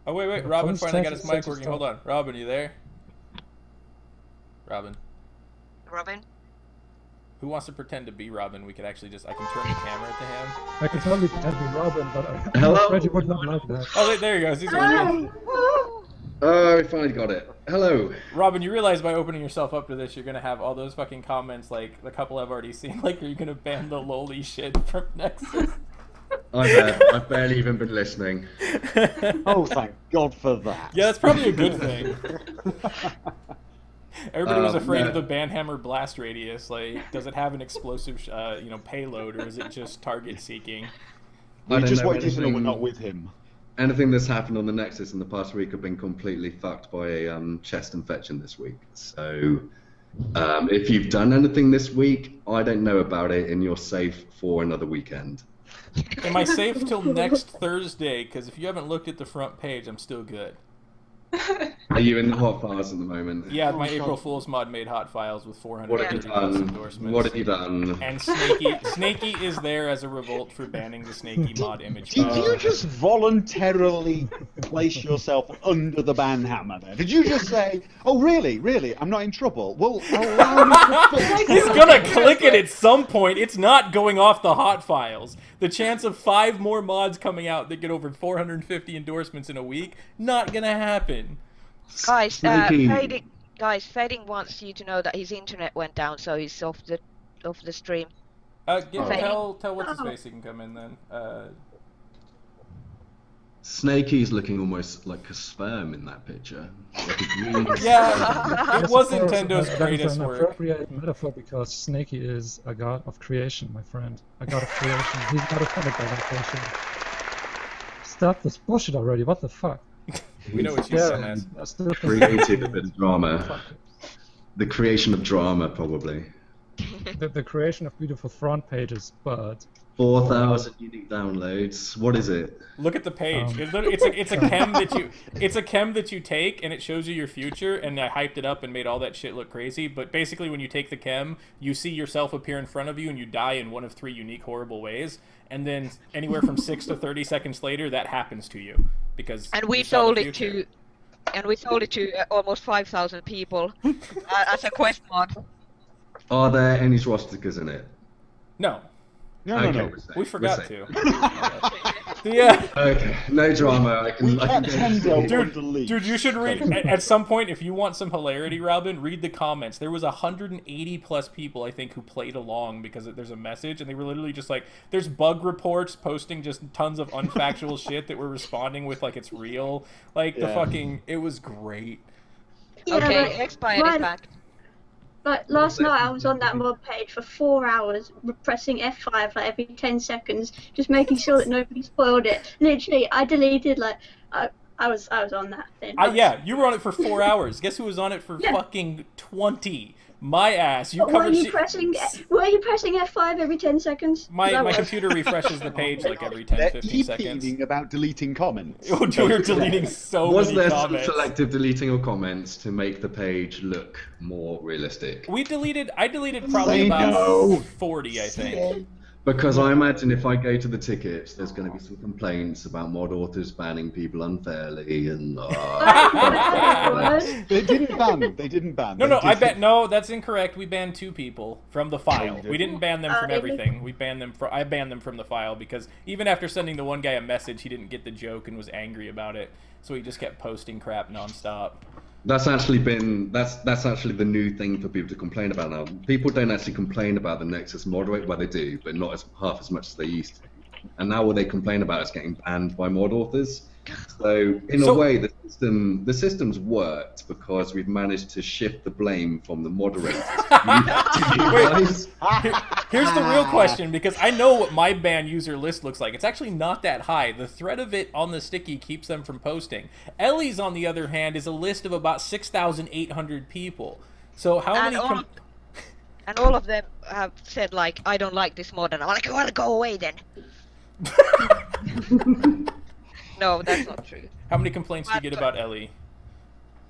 Oh wait, Robin finally got his mic working. Hold on, Robin, you there? Robin. Who wants to pretend to be Robin? We could actually I can turn the camera to him. I can totally pretend to be Robin, but Hello? I'm afraid you would not like that. Oh, there he goes. He's working. Oh, we finally got it. Hello. Robin, you realize by opening yourself up to this, you're gonna have all those fucking comments like the couple I've already seen. Like, are you gonna ban the lowly shit from Nexus? I've barely even been listening. Oh, thank God for that. Yeah, that's probably a good thing. Everybody was afraid of the Banhammer blast radius. Like, does it have an explosive, payload, or is it just target seeking? We just wanted you to know we're not with him. Anything that's happened on the Nexus in the past week have been completely fucked by a chest infection this week. So, if you've done anything this week, I don't know about it, and you're safe for another weekend. Am I safe till next Thursday? Because if you haven't looked at the front page, I'm still good. Are you in the hot files at the moment? Yeah, my April Fool's mod made hot files with 450 endorsements. What have you done? And Snaky is there as a revolt for banning the Snaky mod image. Did you just voluntarily place yourself under the banhammer there? Did you just say, oh really, I'm not in trouble? Well, allow me to He's gonna click it at some point. It's not going off the hot files. The chance of 5 more mods coming out that get over 450 endorsements in a week, not gonna happen. Guys, Fading wants you to know that his internet went down, so he's off the stream. Tell what's his face he can come in then. Snaky's looking almost like a sperm in that picture. Like a green yeah, it was Nintendo's greatest an work. Appropriate metaphor because Snaky is a god of creation, my friend. A god of creation. He's not offended by that bullshit. Stop this bullshit already. What the fuck? We know what you said, man. Created a bit of drama. The creation of drama, probably. The creation of beautiful front pages, but 4,000 unique downloads. What is it? Look at the page. It's a chem that you take and it shows you your future. And I hyped it up and made all that shit look crazy. But basically, when you take the chem, you see yourself appear in front of you and you die in one of 3 unique, horrible ways. And then anywhere from 6 to 30 seconds later, that happens to you because. And we sold it to almost 5,000 people as a quest mod. Are there any swastikas in it? No. No. We forgot to. Yeah. Okay, no drama. I can Dude, you should read at some point if you want some hilarity, Robin. Read the comments. There was 180+ people, I think, who played along because there's a message, and they were literally just like, there's bug reports posting just tons of unfactual shit that we're responding with like it's real. Like the fucking, it was great. Yeah, okay, expired is back. But last night I was on that mod page for 4 hours, pressing F5 like every 10 seconds, just making sure that nobody spoiled it. Literally, I deleted I was on that thing. Yeah, you were on it for 4 hours. Guess who was on it for fucking 20? My ass. Were you pressing F5 every 10 seconds? My computer refreshes the page like every 10-15 seconds. About deleting comments. Oh, we were deleting so many comments. Was there some selective deleting of comments to make the page look more realistic? I deleted probably about 40, I think. Because I imagine if I go to the tickets, there's going to be some complaints about mod authors banning people unfairly and. They didn't ban. No, that's incorrect. We banned 2 people from the file. We didn't ban them from everything. I banned them from the file because even after sending the one guy a message, he didn't get the joke and was angry about it. So he just kept posting crap nonstop. That's actually the new thing for people to complain about now. People don't actually complain about the Nexus moderator, well they do, but not half as much as they used to. And now what they complain about is getting banned by mod authors. So in a way, the system's worked because we've managed to shift the blame from the moderators to you guys. Here's the real question, because I know what my ban user list looks like. It's actually not that high. The threat of it on the sticky keeps them from posting. Ellie's, on the other hand, is a list of about 6,800 people. So how many... And all of them have said, like, I don't like this mod, and I'm like, I want to go away then. No, that's not true. How many complaints do you get about Ellie?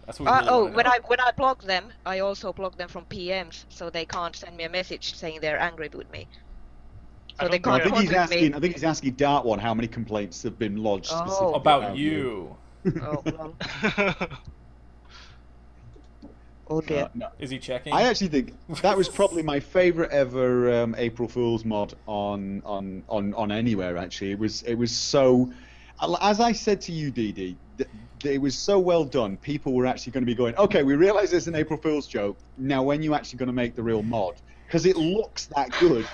That's what we really when I block them, I also block them from PMs, so they can't send me a message saying they're angry with me. So they can't contact me. I think he's asking Dart One how many complaints have been lodged specifically about you. Oh, well. Oh dear. No. Is he checking? I actually think that was probably my favorite ever April Fool's mod on anywhere. Actually, it was so. As I said to you, DD, it was so well done. People were actually going to be going, okay, we realise it's an April Fool's joke. Now, when you actually going to make the real mod? Because it looks that good.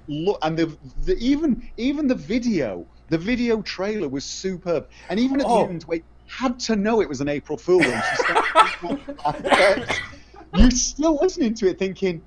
Look, and even the video trailer was superb. And even at the end, where you had to know it was an April Fool when she started, you're still listening to it thinking,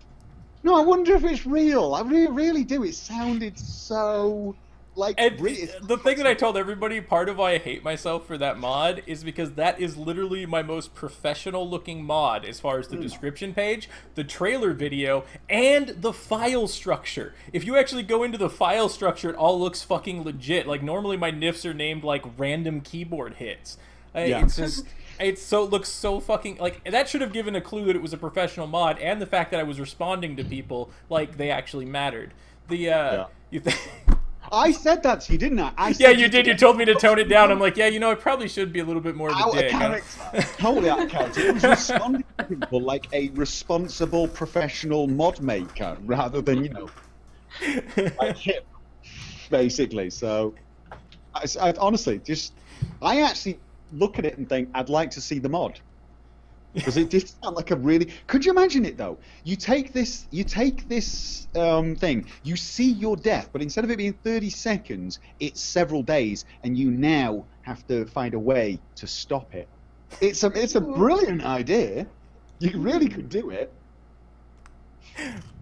no, I wonder if it's real. I really do. It sounded so like. And the thing that I told everybody, part of why I hate myself for that mod is because that is literally my most professional looking mod as far as the description page, the trailer video, and the file structure. If you actually go into the file structure, it all looks fucking legit. Like normally my NIFs are named like random keyboard hits. It's just, it looks so fucking, like, that should have given a clue that it was a professional mod, and the fact that I was responding to people like they actually mattered. I said that to you, didn't I? Yeah, you did. You told me to tone it down. I'm like, yeah, you know, I probably should be a little bit more of a dick. Totally out of character. It was responding to people like a responsible professional mod maker, rather than, you know, like him, basically. So, I honestly, I actually look at it and think, I'd like to see the mod. Because it did sound like a really. Could you imagine it though? You take this thing, you see your death, but instead of it being 30 seconds, it's several days, and you now have to find a way to stop it. It's a brilliant idea. You really could do it.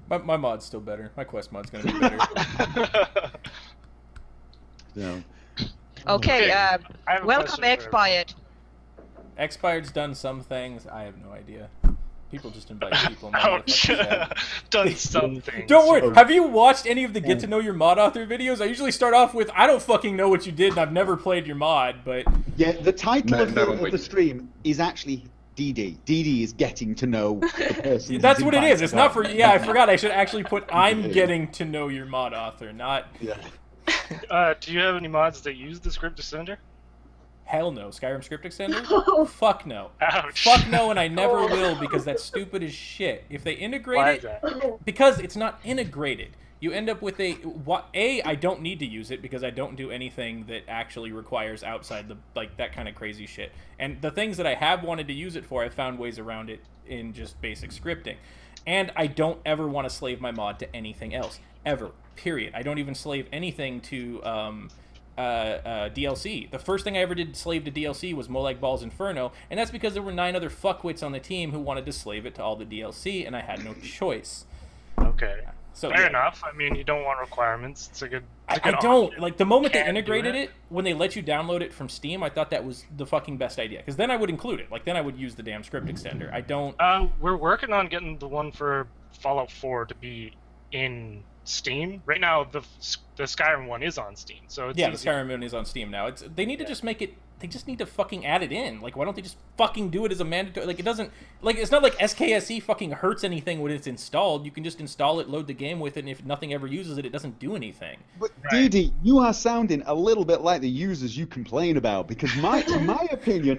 My mod's still better. My quest mod's gonna be better. No. Okay. Welcome, Expired. Expired's done some things. I have no idea. People just invite people. Ouch. Done some things. Don't worry. Have you watched any of the Get to Know Your Mod Author videos? I usually start off with, I don't fucking know what you did, and I've never played your mod, but... Yeah, the title of the stream is actually DD. DD is getting to know the person. That's what it is. It's not for... Yeah, I forgot. I should actually put, I'm getting to know your mod author, not... Yeah. Do you have any mods that use the script extender? Hell no. Skyrim script extender? Fuck no. Ouch. Fuck no, and I never will, because that's stupid as shit. If they integrate Why it... is that? Because it's not integrated. You end up with I don't need to use it because I don't do anything that actually requires outside the, like, that kind of crazy shit. And the things that I have wanted to use it for, I've found ways around it in just basic scripting. And I don't ever want to slave my mod to anything else. Ever. Period. I don't even slave anything to DLC. The first thing I ever did slave to DLC was Molag Ball's Inferno, and that's because there were 9 other fuckwits on the team who wanted to slave it to all the DLC, and I had no choice. Okay. So, fair enough. I mean, you don't want requirements. It's a good. I don't like the moment they integrated it when they let you download it from Steam. I thought that was the fucking best idea because then I would include it. Like then I would use the damn script extender. I don't. We're working on getting the one for Fallout 4 to be in Steam. Right now, the Skyrim one is on Steam, so it's yeah, easy. The Skyrim one is on Steam now. They need to just make it. They just need to fucking add it in. Like, why don't they just fucking do it as a mandatory? Like, it doesn't. Like, it's not like SKSE fucking hurts anything when it's installed. You can just install it, load the game with it, and if nothing ever uses it, it doesn't do anything. But DD, you are sounding a little bit like the users you complain about. Because in my opinion,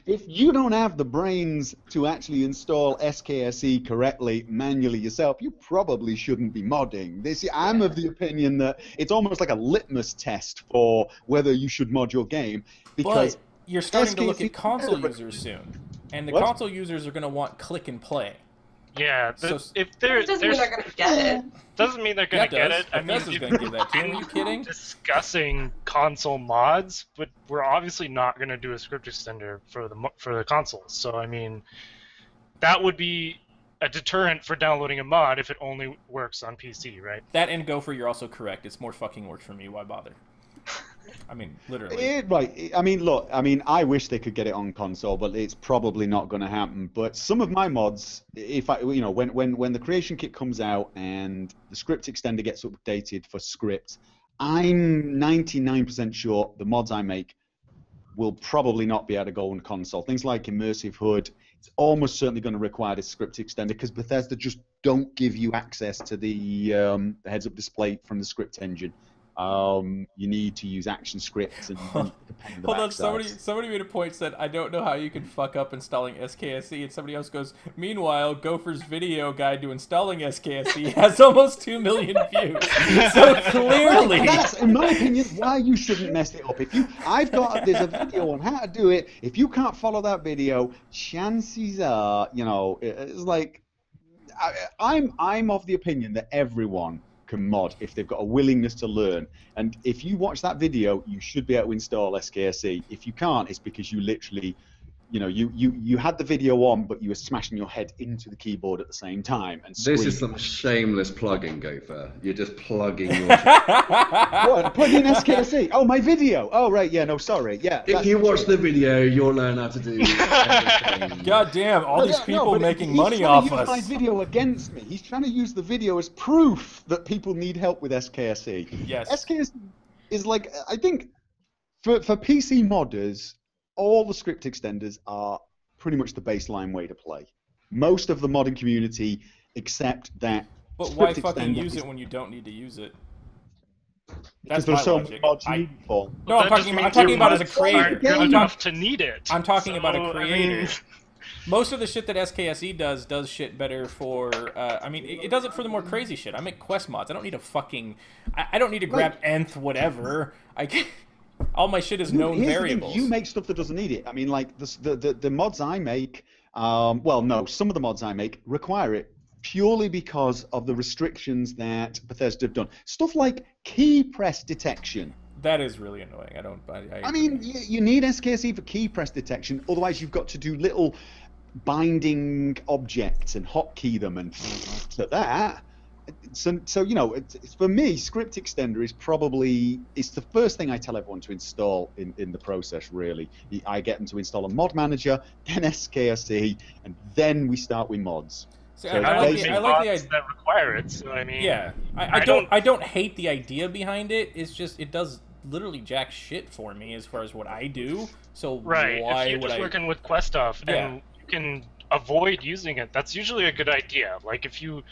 if you don't have the brains to actually install SKSE correctly manually yourself, you probably shouldn't be modding. I'm of the opinion that it's almost like a litmus test for whether you should mod your game. Because but you're starting to look at console users soon, and the console users are going to want click and play. Yeah, So- if they're Doesn't mean they're gonna get it. doesn't mean they're gonna get it. I mean, Bethesda's going to give that to you. Are you kidding? discussing console mods, but we're obviously not going to do a script extender for the consoles. So I mean, that would be a deterrent for downloading a mod if it only works on PC, right? That and Gopher, you're also correct. It's more fucking work for me. Why bother? I mean, literally. Right. I mean, look. I mean, I wish they could get it on console, but it's probably not going to happen. But some of my mods, when the creation kit comes out and the script extender gets updated for script, I'm 99% sure the mods I make will probably not be able to go on console. Things like Immersive HUD, it's almost certainly going to require this script extender because Bethesda just don't give you access to the heads-up display from the script engine. You need to use action scripts and to pain in the Hold on, backside. somebody made a point, said, I don't know how you can fuck up installing SKSE, and somebody else goes, meanwhile, Gopher's video guide to installing SKSE has almost 2 million views. So clearly... That's, in my opinion, why you shouldn't mess it up. There's a video on how to do it. If you can't follow that video, chances are, it's like, I'm of the opinion that everyone can mod if they've got a willingness to learn. And if you watch that video, you should be able to install SKSE. If you can't, it's because you literally, you had the video on, but you were smashing your head into the keyboard at the same time. And this is some shameless plugging, Gopher. You're just plugging your... What? Plug in SKSE? Oh, my video. Oh, right. Yeah, no, sorry. Yeah. If you watch the video, you'll learn how to do everything. God damn, all these people making money off us. He's trying to use my video against me. He's trying to use the video as proof that people need help with SKSE. Yes. SKSE is like, I think, for PC modders, all the script extenders are pretty much the baseline way to play. Most of the modding community accept that. But why fucking use it when you don't need to use it? That's my so logic. No, I'm talking about as a creator. Good enough to need it. I'm talking about a creator. Most of the shit that SKSE does shit better for. It does it for the more crazy shit. I make quest mods. I don't need to fucking. I don't need to grab nth whatever. All my shit is known variables. You make stuff that doesn't need it. I mean, like the mods I make. Well, no, some of the mods I make require it purely because of the restrictions that Bethesda have done. Stuff like key press detection. That is really annoying. I mean, you need SKSE for key press detection. Otherwise, you've got to do little binding objects and hotkey them and that. So for me, script extender is the first thing I tell everyone to install in the process. Really, I get them to install a mod manager, then SKSE, and then we start with mods. See, I like the idea that require it. So I mean, yeah, I don't hate the idea behind it. It's just it does literally jack shit for me as far as what I do. So right, why if you're would just working with quest stuff and you can avoid using it, that's usually a good idea. Like if you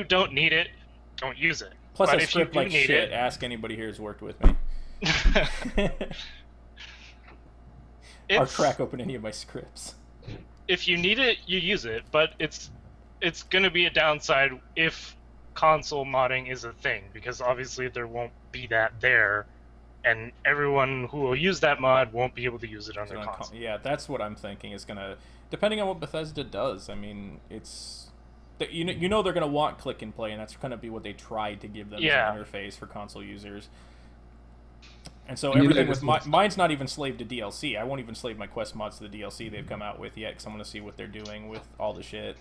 don't need it, don't use it. Plus, but I script like shit. Ask anybody here who's worked with me. Or crack open any of my scripts. If you need it, you use it, but it's going to be a downside if console modding is a thing, because obviously there won't be that there, and everyone who will use that mod won't be able to use it on their console. Yeah, that's what I'm thinking is gonna, depending on what Bethesda does. I mean, it's they're gonna want click and play, and that's gonna be what they try to give them as an interface for console users. And so everything with mine's not even slaved to DLC. I won't even slave my quest mods to the DLC they've come out with yet, because I want to see what they're doing with all the shit.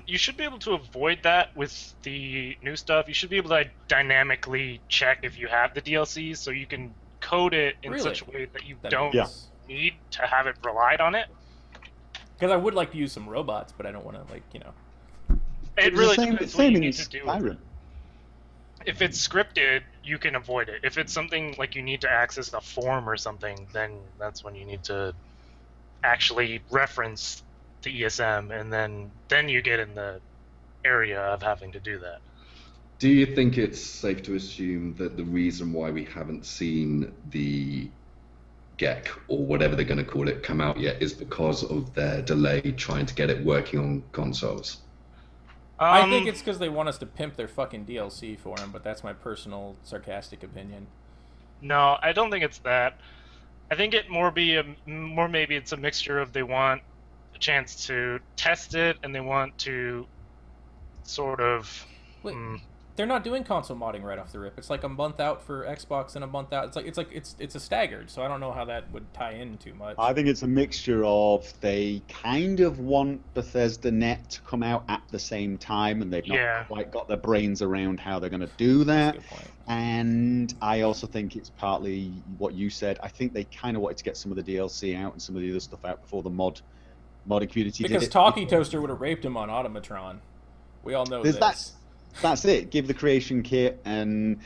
You should be able to avoid that with the new stuff. You should be able to dynamically check if you have the DLC, so you can code it in such a way that you don't need to have it relied on it. Because I would like to use some robots, but I don't want to, It really depends what you need to do with it. Skyrim. If it's scripted, you can avoid it. If it's something like you need to access a form or something, then that's when you need to actually reference the ESM, and then you get in the area of having to do that. Do you think it's safe to assume that the reason why we haven't seen the GEC, or whatever they're going to call it, come out yet is because of their delay trying to get it working on consoles? I think it's because they want us to pimp their fucking DLC for them, but that's my personal sarcastic opinion. No, I don't think it's that. I think it maybe it's a mixture of they want a chance to test it, and they want to sort of... Wait, they're not doing console modding right off the rip. It's like a month out for Xbox and a month out. It's a staggered, so I don't know how that would tie in too much. I think it's a mixture of they kind of want Bethesda Net to come out at the same time, and they've not quite got their brains around how they're going to do that. That's a good point. And I also think it's partly what you said. I think they kind of wanted to get some of the DLC out and some of the other stuff out before the modding community did it. Because Talkie Toaster would have raped him on Automatron. We all know this. That's it. Give the creation kit, and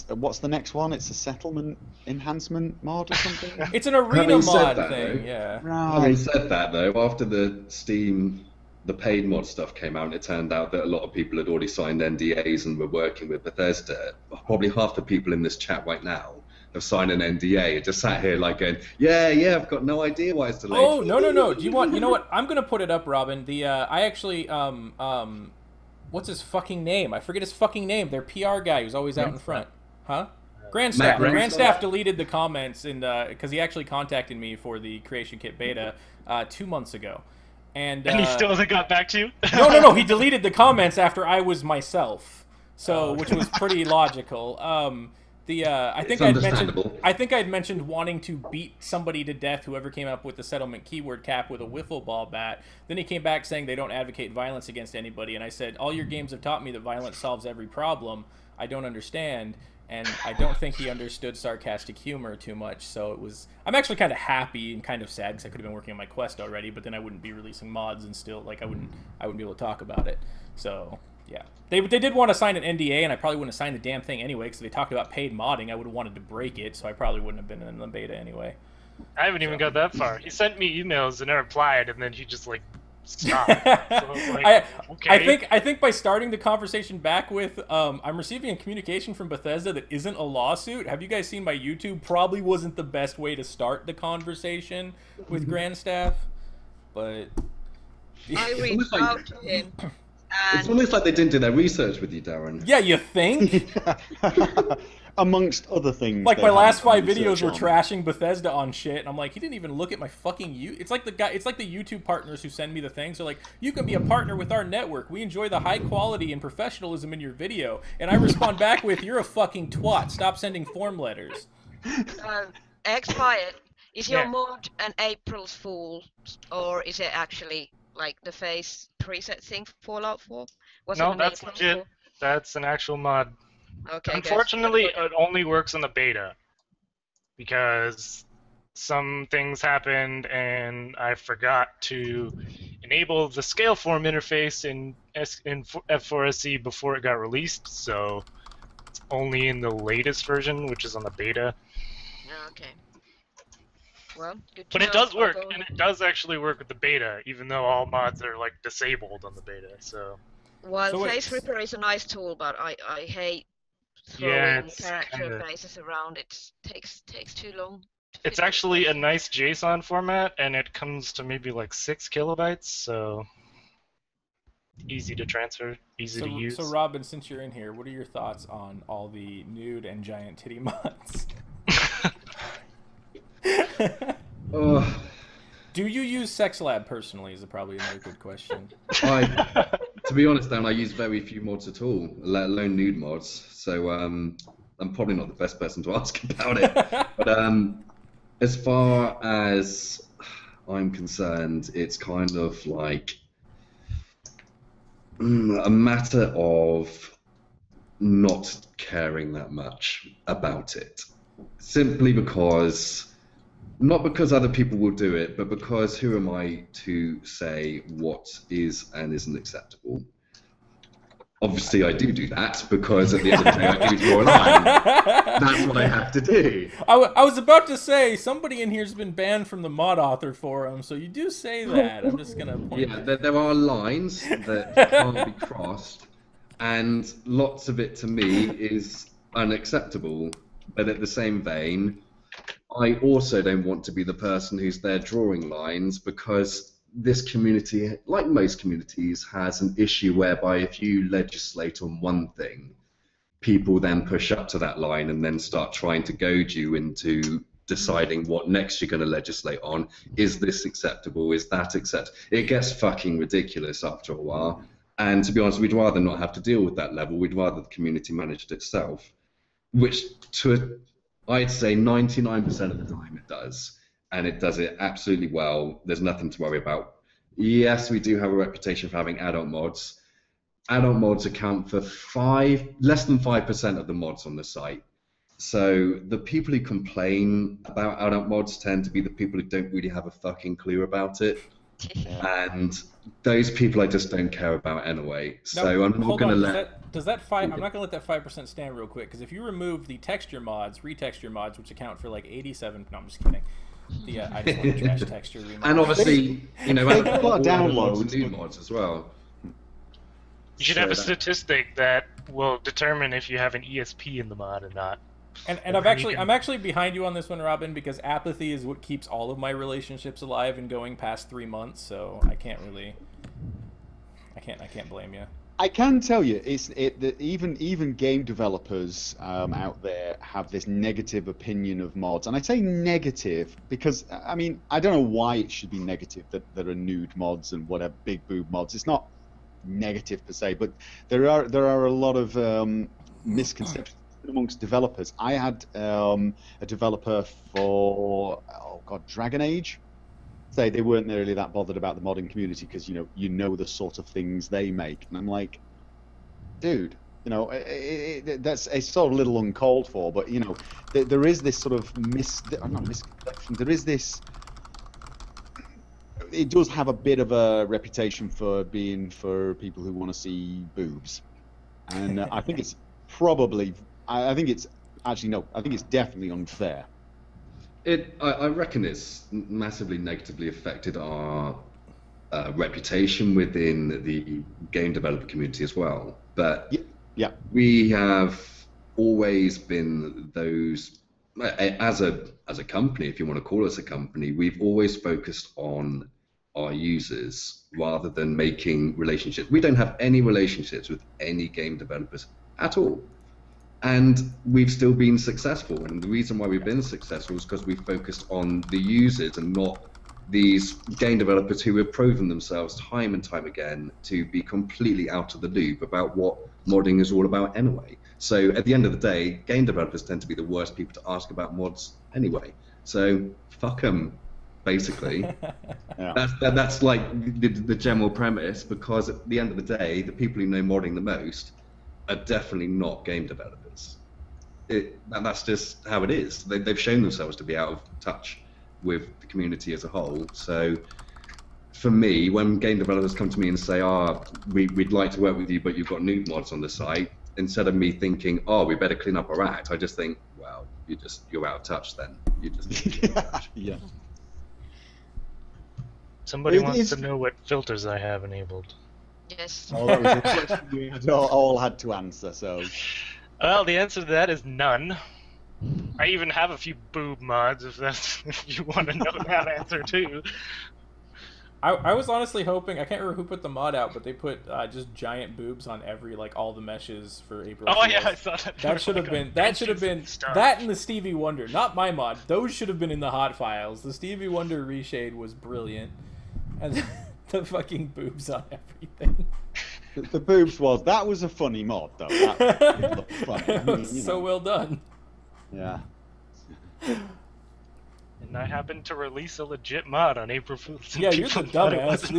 what's the next one? It's a settlement enhancement mod or something? It's an arena mod thing, yeah. Right. Having said that, though, after the Steam, the paid mod stuff came out, and it turned out that a lot of people had already signed NDAs and were working with Bethesda. Probably half the people in this chat right now of signing an NDA. It just sat here like going, yeah, I've got no idea why it's delayed. Oh, no. Do you want? You know what? I'm gonna put it up, Robin. I actually what's his fucking name? I forget his fucking name. Their PR guy who's always out in front. Huh? Grandstaff. Grandstaff deleted the comments because he actually contacted me for the Creation Kit beta 2 months ago. And he still hasn't got back to you? No. He deleted the comments after I was myself, which was pretty logical. I think I'd mentioned wanting to beat somebody to death, whoever came up with the settlement keyword cap with a wiffle ball bat. Then he came back saying they don't advocate violence against anybody, and I said, all your games have taught me that violence solves every problem. I don't understand. And I don't think he understood sarcastic humor too much, so I'm actually kind of happy and kind of sad because I could have been working on my quest already, but then I wouldn't be releasing mods and still, like, I wouldn't be able to talk about it. So, yeah. They did want to sign an NDA, and I probably wouldn't have signed the damn thing anyway, because they talked about paid modding. I would have wanted to break it, so I probably wouldn't have been in the beta anyway. I haven't even got that far. He sent me emails and I replied, and then he just, like, stop. So I was like, okay. I think by starting the conversation back with I'm receiving a communication from Bethesda that isn't a lawsuit. Have you guys seen my YouTube? Probably wasn't the best way to start the conversation with Grandstaff, but I reached out to him. It's almost like they didn't do their research with you, Darren. Yeah, you think? Amongst other things. Like, my last 5 videos were trashing Bethesda on shit, and I'm like, he didn't even look at my fucking It's like the YouTube partners who send me the things. They're like, you can be a partner with our network. We enjoy the high quality and professionalism in your video. And I respond back with, you're a fucking twat. Stop sending form letters. Expired. Is your mod an April's Fool, or is it actually like the face preset thing Fallout 4? No, that's legit. That's an actual mod. Okay. Unfortunately, it only works in the beta because some things happened and I forgot to enable the scaleform interface in F4SC before it got released, so it's only in the latest version, which is on the beta. Okay. Well, good to but know. it does work, and it does actually work with the beta, even though all mods are like disabled on the beta. So. Well, Face Ripper is a nice tool, but I hate throwing character faces around. It takes too long. It's actually a nice JSON format, and it comes to maybe like 6 kilobytes, so easy to transfer, easy to use. So Robin, since you're in here, what are your thoughts on all the nude and giant titty mods? Do you use SexLab personally? Is probably another good question. To be honest, Dan, I use very few mods at all, let alone nude mods. So I'm probably not the best person to ask about it. But as far as I'm concerned, it's kind of like a matter of not caring that much about it. Simply because, not because other people will do it, but because who am I to say what is and isn't acceptable? Obviously, I do that because at the end of the day, I do draw a line. That's what I have to do. I was about to say, somebody in here has been banned from the mod author forum, so you do say that. I'm just going to point out. Yeah, there are lines that can't be crossed, and lots of it to me is unacceptable. But at the same vein, I also don't want to be the person who's there drawing lines, because this community, like most communities, has an issue whereby if you legislate on one thing, people then push up to that line and then start trying to goad you into deciding what next you're going to legislate on. Is this acceptable? Is that acceptable? It gets fucking ridiculous after a while. And to be honest, we'd rather not have to deal with that level. We'd rather the community manage it itself, which I'd say 99% of the time it does. And it does it absolutely well. There's nothing to worry about. Yes, we do have a reputation for having adult mods. Adult mods account for less than 5% of the mods on the site. So the people who complain about adult mods tend to be the people who don't really have a fucking clue about it. And those people I just don't care about anyway. So I'm not going to let... I'm not going to let that 5% stand real quick, because if you remove the texture mods, retexture mods, which account for like 87... No, I'm just kidding. I just want to trash texture remods. And obviously, you know, a lot of downloads, new mods as well. You should have a statistic that will determine if you have an ESP in the mod or not. And I'm actually behind you on this one, Robin, because apathy is what keeps all of my relationships alive and going past 3 months. So I can't blame you. I can tell you, that even game developers out there have this negative opinion of mods, and I say negative because I mean I don't know why it should be negative that there are nude mods and whatever big boob mods. It's not negative per se, but there are a lot of misconceptions amongst developers. I had a developer for Dragon Age say they weren't really that bothered about the modding community because you know the sort of things they make, and I'm like, dude, it's sort of a little uncalled for, but there is this sort of misconception. There is this. It does have a bit of a reputation for being for people who want to see boobs, and I think it's probably. I think it's actually no. I think it's definitely unfair. I reckon it's massively negatively affected our reputation within the game developer community as well. But yeah, we have always been those as a company, if you want to call us a company, we've always focused on our users rather than making relationships. We don't have any relationships with any game developers at all. And we've still been successful, and the reason why we've been successful is because we focused on the users and not these game developers who have proven themselves time and time again to be completely out of the loop about what modding is all about anyway. So at the end of the day, game developers tend to be the worst people to ask about mods anyway. So fuck them, basically. Yeah. That's like the general premise, because at the end of the day, the people who know modding the most are definitely not game developers. And that's just how it is. They've shown themselves to be out of touch with the community as a whole. So for me, when game developers come to me and say, we'd like to work with you, but you've got nude mods on the site, instead of me thinking, we better clean up our act, I just think, well, you're out of touch then. Yeah. Somebody wants to know what filters I have enabled. Yes. Oh, that was a question we all had to answer, so... Well, the answer to that is none. I even have a few boob mods, if you want to know that answer too. I was honestly hoping, I can't remember who put the mod out, but they put just giant boobs on all the meshes for April Oh Fools. Yeah, I saw that. That should have been that and the Stevie Wonder, not my mod. Those should have been in the hot files. The Stevie Wonder reshade was brilliant, and the fucking boobs on everything. The boobs that was a funny mod though. That looked funny. It was so well done. Yeah. And I happened to release a legit mod on April Fool's. Yeah, you're the dumbass.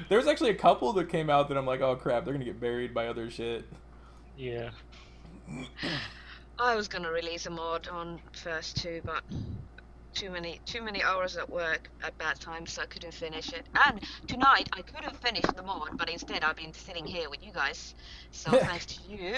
There's actually a couple that came out that I'm like, oh crap, they're gonna get buried by other shit. Yeah. I was gonna release a mod on first two, but too many hours at work at bad times, so I couldn't finish it. And tonight I could have finished the mod, but instead I've been sitting here with you guys. So thanks to you,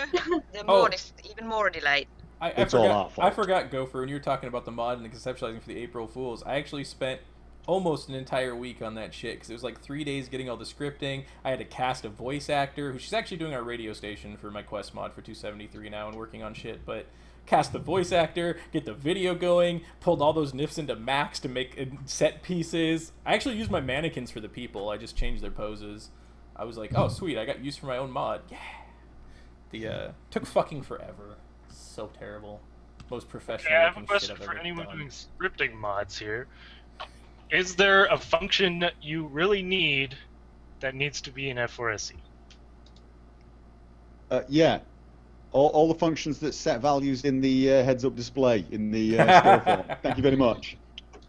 the mod is even more delayed. I forgot, Gopher, when you were talking about the mod and the conceptualizing for the April Fools, I actually spent almost an entire week on that shit, because it was like 3 days getting all the scripting. I had to cast a voice actor, who she's actually doing our radio station for my Quest mod for 273 now and working on shit, but cast the voice actor, get the video going, pulled all those NIFs into Max to make set pieces. I actually used my mannequins for the people. I just changed their poses. I was like, oh sweet, I got use for my own mod. Yeah. Took fucking forever. So terrible. Most professional. I have a question for anyone doing scripting mods here. Is there a function that you really need that needs to be in F4SE? Yeah. All the functions that set values in the heads-up display in the scale form. Thank you very much.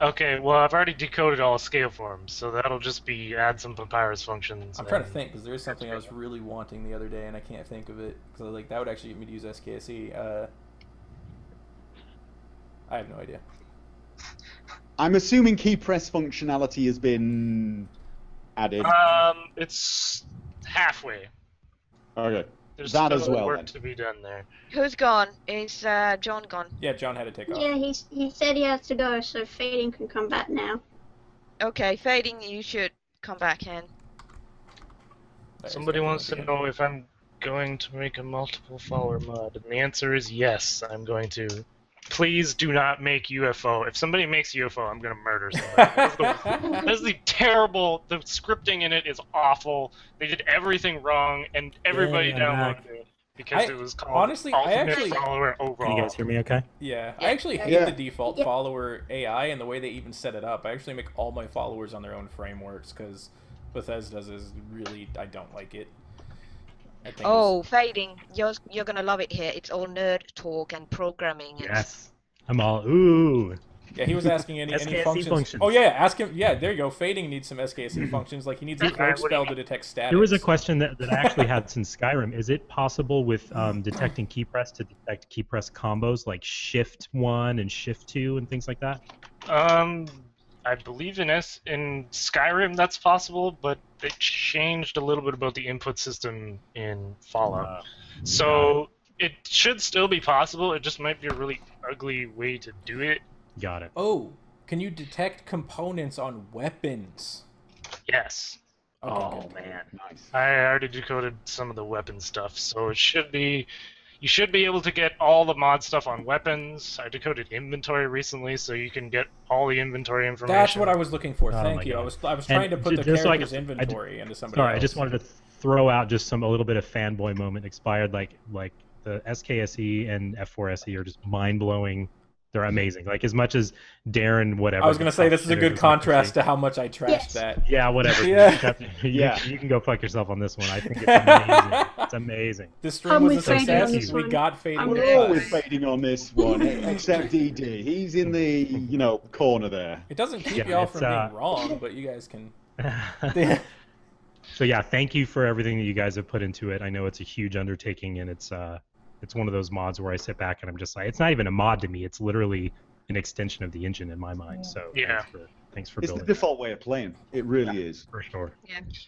Okay, well, I've already decoded all scale forms, so that'll just be add some papyrus functions. I'm trying to think, because there is something I was really wanting the other day, and I can't think of it. Because like that would actually get me to use SKSE. I have no idea. I'm assuming key press functionality has been added. It's halfway. Okay. There's that still as well work then. to be done there. Who's gone? Is John gone? Yeah, John had to take off. Yeah, he said he has to go, so Fading can come back now. Okay, Fading, you should come back in. Somebody wants to know if I'm going to make a multiple follower mod? And the answer is yes, I'm going to. Please do not make UFO. If somebody makes UFO, I'm going to murder somebody. That's the terrible... The scripting in it is awful. They did everything wrong, and everybody downloaded it because it was called honestly, Ultimate Follower Overall. Can you guys hear me okay? Yeah, I actually hate the default follower AI and the way they even set it up. I actually make all my followers on their own frameworks because Bethesda's is really... I don't like it. Oh, Fading, you're gonna love it here. It's all nerd talk and programming. And Yes. I'm all, ooh. Yeah, he was asking any SKSE functions. Oh yeah, ask him. Yeah, there you go. Fading needs some SKSE functions. Like he needs a code spell to detect static. There was a question that I actually had since Skyrim. Is it possible with detecting key press to detect key press combos like Shift 1 and Shift 2 and things like that? I believe in Skyrim that's possible, but they changed a little bit about the input system in Fallout. So it should still be possible. It just might be a really ugly way to do it. Got it. Oh, can you detect components on weapons? Yes. Okay, Oh good. man, Nice. I already decoded some of the weapon stuff, so it should be. You should be able to get all the mod stuff on weapons. I decoded inventory recently, so you can get all the inventory information. That's what I was looking for. Oh Thank my you. God. I was trying to put the just so I character's can- inventory into somebody Sorry, else. I just wanted to throw out just a little bit of fanboy moment. Expired like the SKSE and F4SE are just mind blowing. They're amazing. Like as much as Darren, whatever. I was gonna say this is a good contrast to how much I trashed that. Yeah, whatever. Yeah. You can go fuck yourself on this one. I think it's amazing. It's amazing. This stream I'm was a with Fading on success. this We one. got Fading. I'm with with the We're bus. always Fading on this one, except DD. He's in the, corner there. It doesn't keep Yeah, y'all it's, from being wrong, but you guys can. So yeah, thank you for everything that you guys have put into it. I know it's a huge undertaking, and it's one of those mods where I sit back and I'm just like, it's not even a mod to me. It's literally an extension of the engine in my mind. So Yeah. thanks for It's the building. default way of playing. It really is. For sure.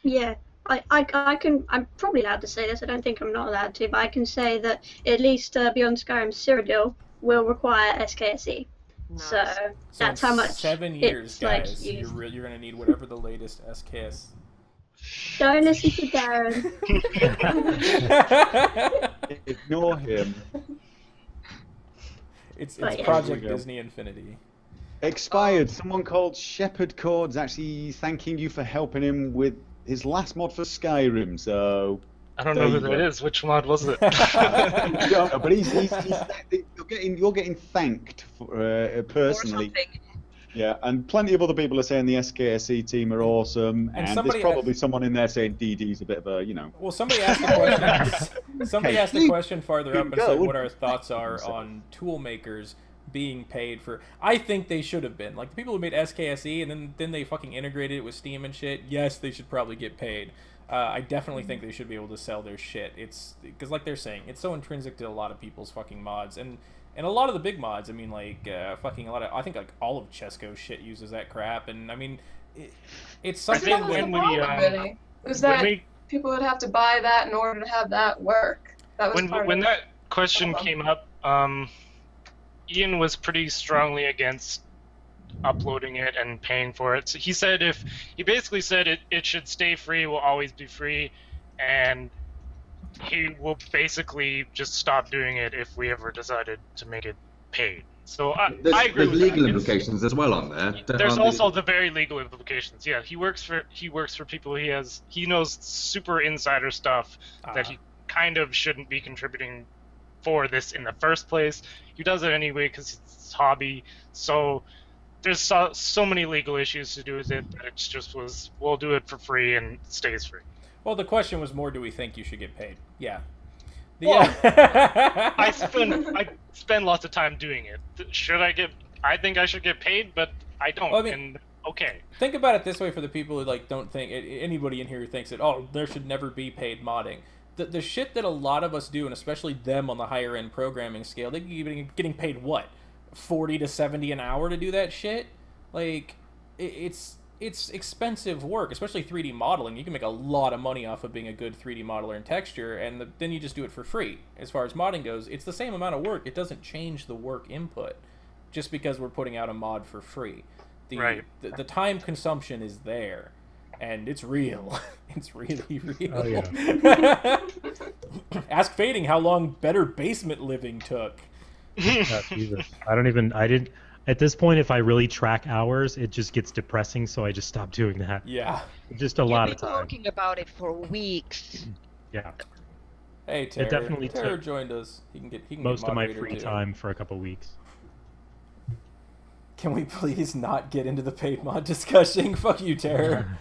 Yeah, I can. I'm probably allowed to say this. I don't think I'm not allowed to, but I can say that at least Beyond Skyrim Cyrodiil will require SKSE. Nice. So that's in how much. 7 years, it's like guys. you- You're gonna need whatever the latest SKS. Don't listen to Darren. Ignore him. It's But yeah. Project There we go. Disney Infinity. Expired. Someone called Shepherd Cords actually thanking you for helping him with his last mod for Skyrim. So I don't know who that is. Which mod was it? I don't know, but you're getting thanked for, Or personally. something. Yeah, and plenty of other people are saying the SKSE team are awesome, And and somebody there's probably someone in there saying DD's a bit of a, Well, somebody asked a question. Somebody asked a question farther up and said go. what our thoughts are on tool makers being paid for. I think they should have been. Like the people who made SKSE and then they fucking integrated it with Steam and shit. Yes, they should probably get paid. I definitely think they should be able to sell their shit. It's because, like they're saying, it's so intrinsic to a lot of people's fucking mods and a lot of the big mods. I mean, like fucking a lot of. I think like all of Chesco's shit uses that crap, and I mean, it's something think when when we, really, was when that we- people would have to buy that in order to have that work. That was part when of that question came up, Ian was pretty strongly against uploading it and paying for it. So he basically said it should stay free, will always be free, and he will basically just stop doing it if we ever decided to make it paid. So I agree There's with legal that. implications as well on there. There's also the very legal implications. Yeah, he works for people he knows super insider stuff that he kind of shouldn't be contributing for this in the first place. He does it anyway because it's his hobby. So there's so many legal issues to do with it that it just was, we'll do it for free and it stays free. Well, the question was more, do we think you should get paid? Yeah. I spend lots of time doing it. I think I should get paid, but I don't. Well, I mean, and okay. Think about it this way for the people who like don't think anybody in here who thinks that there should never be paid modding. The shit that a lot of us do, and especially them on the higher end programming scale, they be getting paid what, 40 to 70 an hour to do that shit. Like it's expensive work, especially 3D modeling. You can make a lot of money off of being a good 3D modeler and texture, and then you just do it for free. As far as modding goes, it's the same amount of work. It doesn't change the work input just because we're putting out a mod for free. The time consumption is there, and it's real. It's really real. Oh, yeah. Ask Fading how long Better Basement Living took. Oh, Jesus. At this point, if I really track hours, it just gets depressing, so I just stop doing that. Yeah. Just a lot of You've been time. talking about it for weeks. Yeah. Hey, Tara. definitely Tara took joined us. He can get Most of my moderator, free too. time for a couple weeks. Can we please not get into the paid mod discussion? Fuck you, Tara.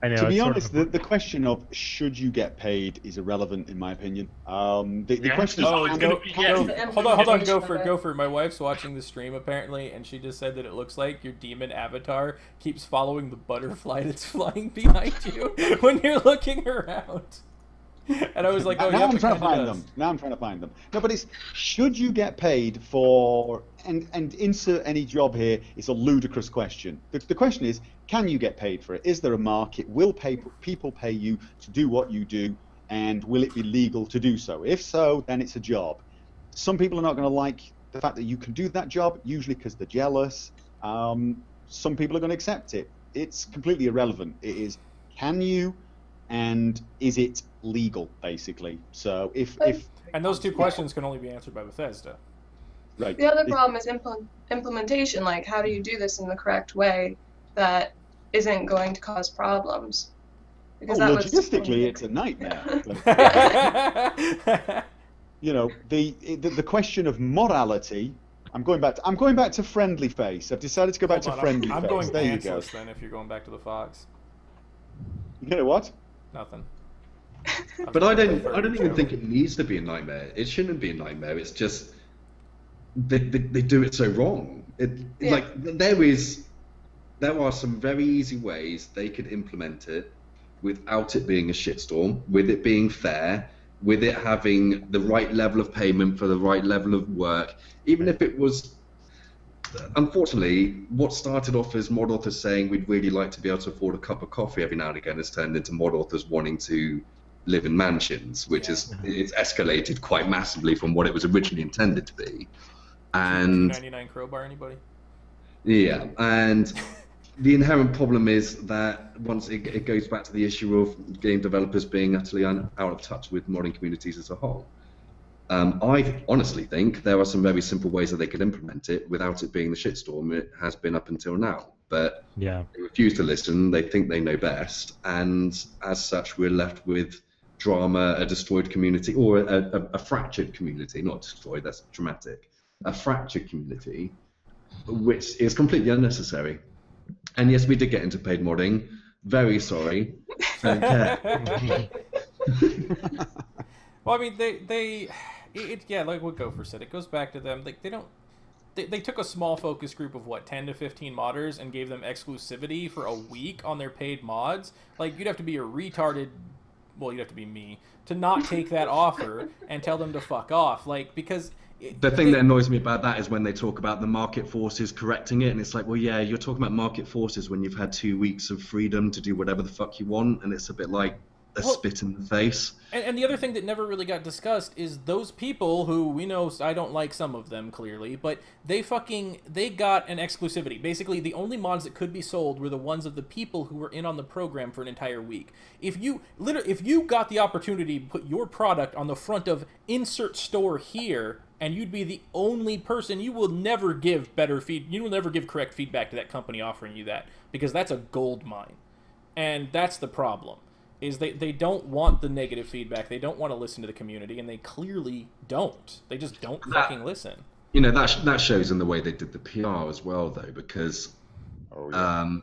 I know. To be it's honest, sort of the question of should you get paid is irrelevant in my opinion. The Yeah. question is, Oh, it's go, gonna be- yeah. go, The hold on, implementation Gopher, of it. Gopher. My wife's watching the stream apparently, and she just said that it looks like your demon avatar keeps following the butterfly that's flying behind you when you're looking around. And I was like, oh, now yeah, I'm it trying to kinda find does. them. Now I'm trying to find them. No, but it's should you get paid for and insert any job here. It's a ludicrous question. The question is, can you get paid for it? Is there a market? Will people pay you to do what you do, and will it be legal to do so? If so, then it's a job. Some people are not going to like the fact that you can do that job, usually because they're jealous. Some people are going to accept it. It's completely irrelevant. It is, can you, and is it legal, basically? So if And those two questions can only be answered by Bethesda. right, The other problem is implementation. Like, how do you do this in the correct way that isn't going to cause problems? Because that was logistically, it's a nightmare. You know, the question of morality. I'm going back to friendly face. I've decided to go back Hold to on, friendly I'm face. going There you go. pantsless then if you're going back to the Fox. You know what? Nothing. But I don't even think it needs to be a nightmare. It shouldn't be a nightmare. It's just they do it so wrong. Yeah. Like there are some very easy ways they could implement it without it being a shitstorm, with it being fair, with it having the right level of payment for the right level of work, even if it was. Unfortunately, what started off as mod authors saying we'd really like to be able to afford a cup of coffee every now and again has turned into mod authors wanting to live in mansions, which is it's escalated quite massively from what it was originally intended to be. And $2.99 crowbar, anybody? yeah, and the inherent problem is that once it goes back to the issue of game developers being utterly out of touch with modding communities as a whole. I honestly think there are some very simple ways that they could implement it without it being the shitstorm it has been up until now. But yeah. they refuse to listen, they think they know best, and as such we're left with drama, a destroyed community, or a fractured community, not destroyed, that's dramatic, a fractured community, which is completely unnecessary. And yes, we did get into paid modding, very sorry, don't care. Well, I mean, yeah, like what Gopher said, it goes back to them. Like they took a small focus group of what 10 to 15 modders and gave them exclusivity for a week on their paid mods. Like you'd have to be a retarded, well, you'd have to be me to not take that offer and tell them to fuck off. Like because the thing that annoys me about that is when they talk about the market forces correcting it, and it's like, well, yeah, you're talking about market forces when you've had 2 weeks of freedom to do whatever the fuck you want, and it's a bit like a spit in the face. And the other thing that never really got discussed is those people who we know, I don't like some of them clearly, but they got an exclusivity. Basically, the only mods that could be sold were the ones of the people who were in on the program for an entire week. If you got the opportunity to put your product on the front of insert store here, and you'd be the only person, you will never give correct feedback to that company offering you that, because that's a gold mine. And that's the problem. Is they don't want the negative feedback. They don't want to listen to the community, and they clearly don't. They just don't fucking listen. You know, that shows in the way they did the PR as well, though, because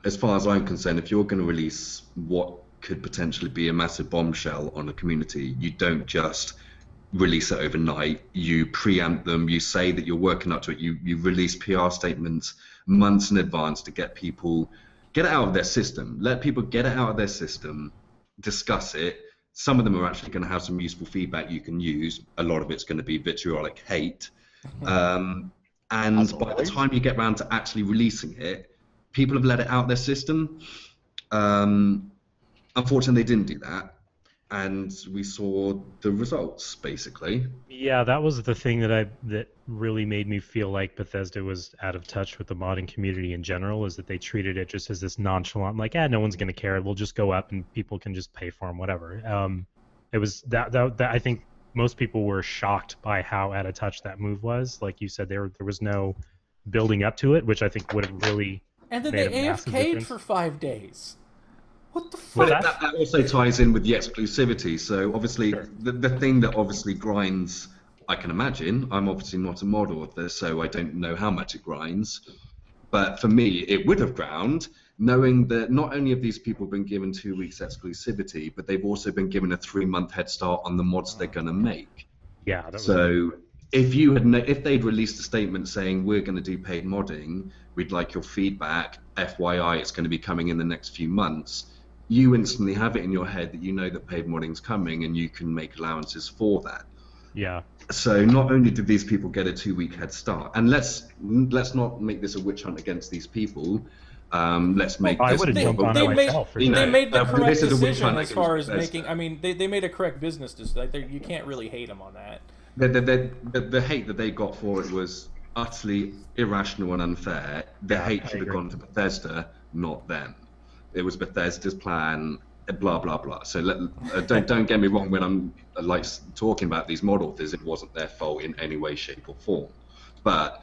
as far as I'm concerned, if you're going to release what could potentially be a massive bombshell on a community, you don't just release it overnight. You preempt them. You say that you're working up to it. You release PR statements months in advance to get it out of their system. Let people get it out of their system. Discuss it. Some of them are actually going to have some useful feedback you can use. A lot of it's going to be vitriolic hate. And by the time you get around to actually releasing it, people have let it out their system. Unfortunately, they didn't do that, and we saw the results basically. Yeah, that was the thing that really made me feel like Bethesda was out of touch with the modding community in general is that they treated it just as this nonchalant, like, no one's going to care. We'll just go up and people can just pay for them, whatever. It was that I think most people were shocked by how out of touch that move was. Like you said, there was no building up to it, which I think would have really and then made they a massive AFK'd difference. for 5 days. What the fuck? But that also ties in with the exclusivity. So obviously, Sure. the thing that obviously grinds, I can imagine, I'm obviously not a mod author, so I don't know how much it grinds. But for me, it would have ground, knowing that not only have these people been given 2 weeks exclusivity, but they've also been given a 3-month head start on the mods they're going to make. Yeah. That was So if they'd released a statement saying we're going to do paid modding, we'd like your feedback, FYI, it's going to be coming in the next few months, you instantly have it in your head that you know that paid modding's coming and you can make allowances for that. yeah. So not only did these people get a 2-week head start, and let's not make this a witch hunt against these people. Let's make I this would have more jumped of a- on they it made- myself. For you sure. know, They made the this correct is a witch decision hunt as against far as Bethesda. making. I mean, they made a correct business decision. Like, you can't really hate them on that. The hate that they got for it was utterly irrational and unfair. The hate I should have agree. gone to Bethesda, not them. It was Bethesda's plan, blah blah blah. So don't get me wrong when I'm like talking about these mod authors, it wasn't their fault in any way, shape, or form. But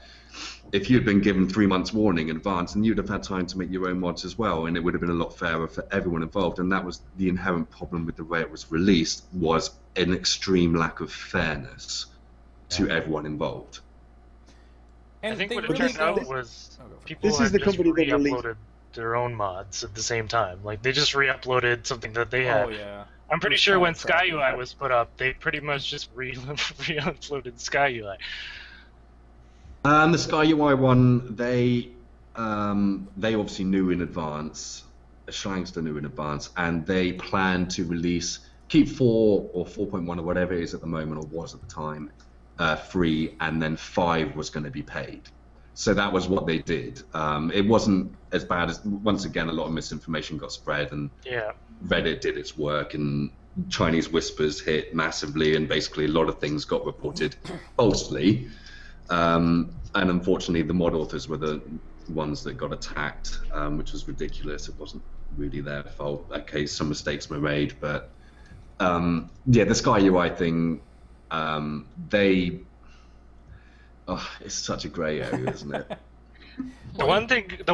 if you'd been given 3 months warning in advance, and you'd have had time to make your own mods as well, and it would have been a lot fairer for everyone involved. And that was the inherent problem with the way it was released, was an extreme lack of fairness to everyone involved. And I think they what it really turned out don't- was Oh, go for it. people This is had the just company that released- re-uploaded their own mods at the same time. Like, they just re-uploaded something that they had. Oh yeah. I'm pretty It's sure kinda when crappy. SkyUI was put up, they pretty much just re-uploaded SkyUI. And the SkyUI one, they obviously knew in advance, Schlangster knew in advance, and they planned to keep 4 or 4.1 or whatever it is at the moment, or was at the time, free, and then 5 was going to be paid. So that was what they did. It wasn't as bad as, once again, a lot of misinformation got spread, and Yeah. Reddit did its work, and Chinese whispers hit massively, and basically a lot of things got reported falsely. And unfortunately, the mod authors were the ones that got attacked, which was ridiculous. It wasn't really their fault. Okay, some mistakes were made, but yeah, the SkyUI thing, it's such a grey area, isn't it? The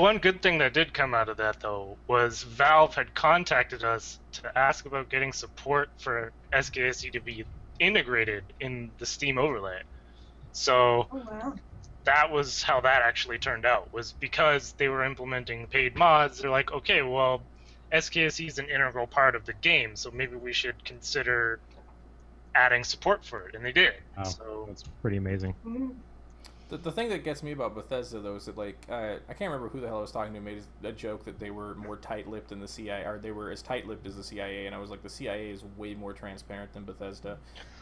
one good thing that did come out of that, though, was Valve had contacted us to ask about getting support for SKSE to be integrated in the Steam overlay. So Oh wow. that was how that actually turned out, was because they were implementing paid mods. They're like, okay, well, SKSE is an integral part of the game, so maybe we should consider adding support for it, and they did. Wow, So that's pretty amazing. Mm. The thing that gets me about Bethesda, though, is that, like, I can't remember who the hell I was talking to made a joke that they were more tight-lipped than the CIA, or they were as tight-lipped as the CIA, and I was like, the CIA is way more transparent than Bethesda.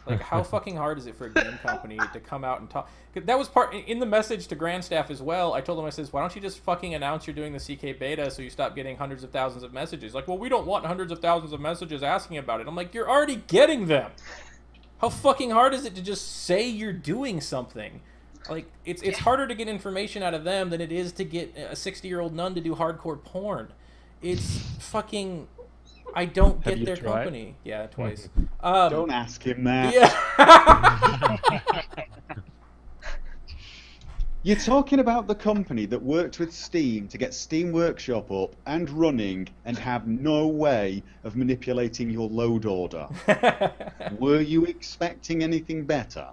Like, how fucking hard is it for a game company to come out and talk? That was part, in the message to Grand Staff as well, I told them, I says, why don't you just fucking announce you're doing the CK beta so you stop getting hundreds of thousands of messages? Like, well, we don't want hundreds of thousands of messages asking about it. I'm like, you're already getting them! How fucking hard is it to just say you're doing something? Like, it's harder to get information out of them than it is to get a 60-year-old nun to do hardcore porn. It's fucking... I don't Have get you their tried? company. Yeah, twice. Don't ask him that. Yeah. You're talking about the company that worked with Steam to get Steam Workshop up and running and have no way of manipulating your load order. Were you expecting anything better?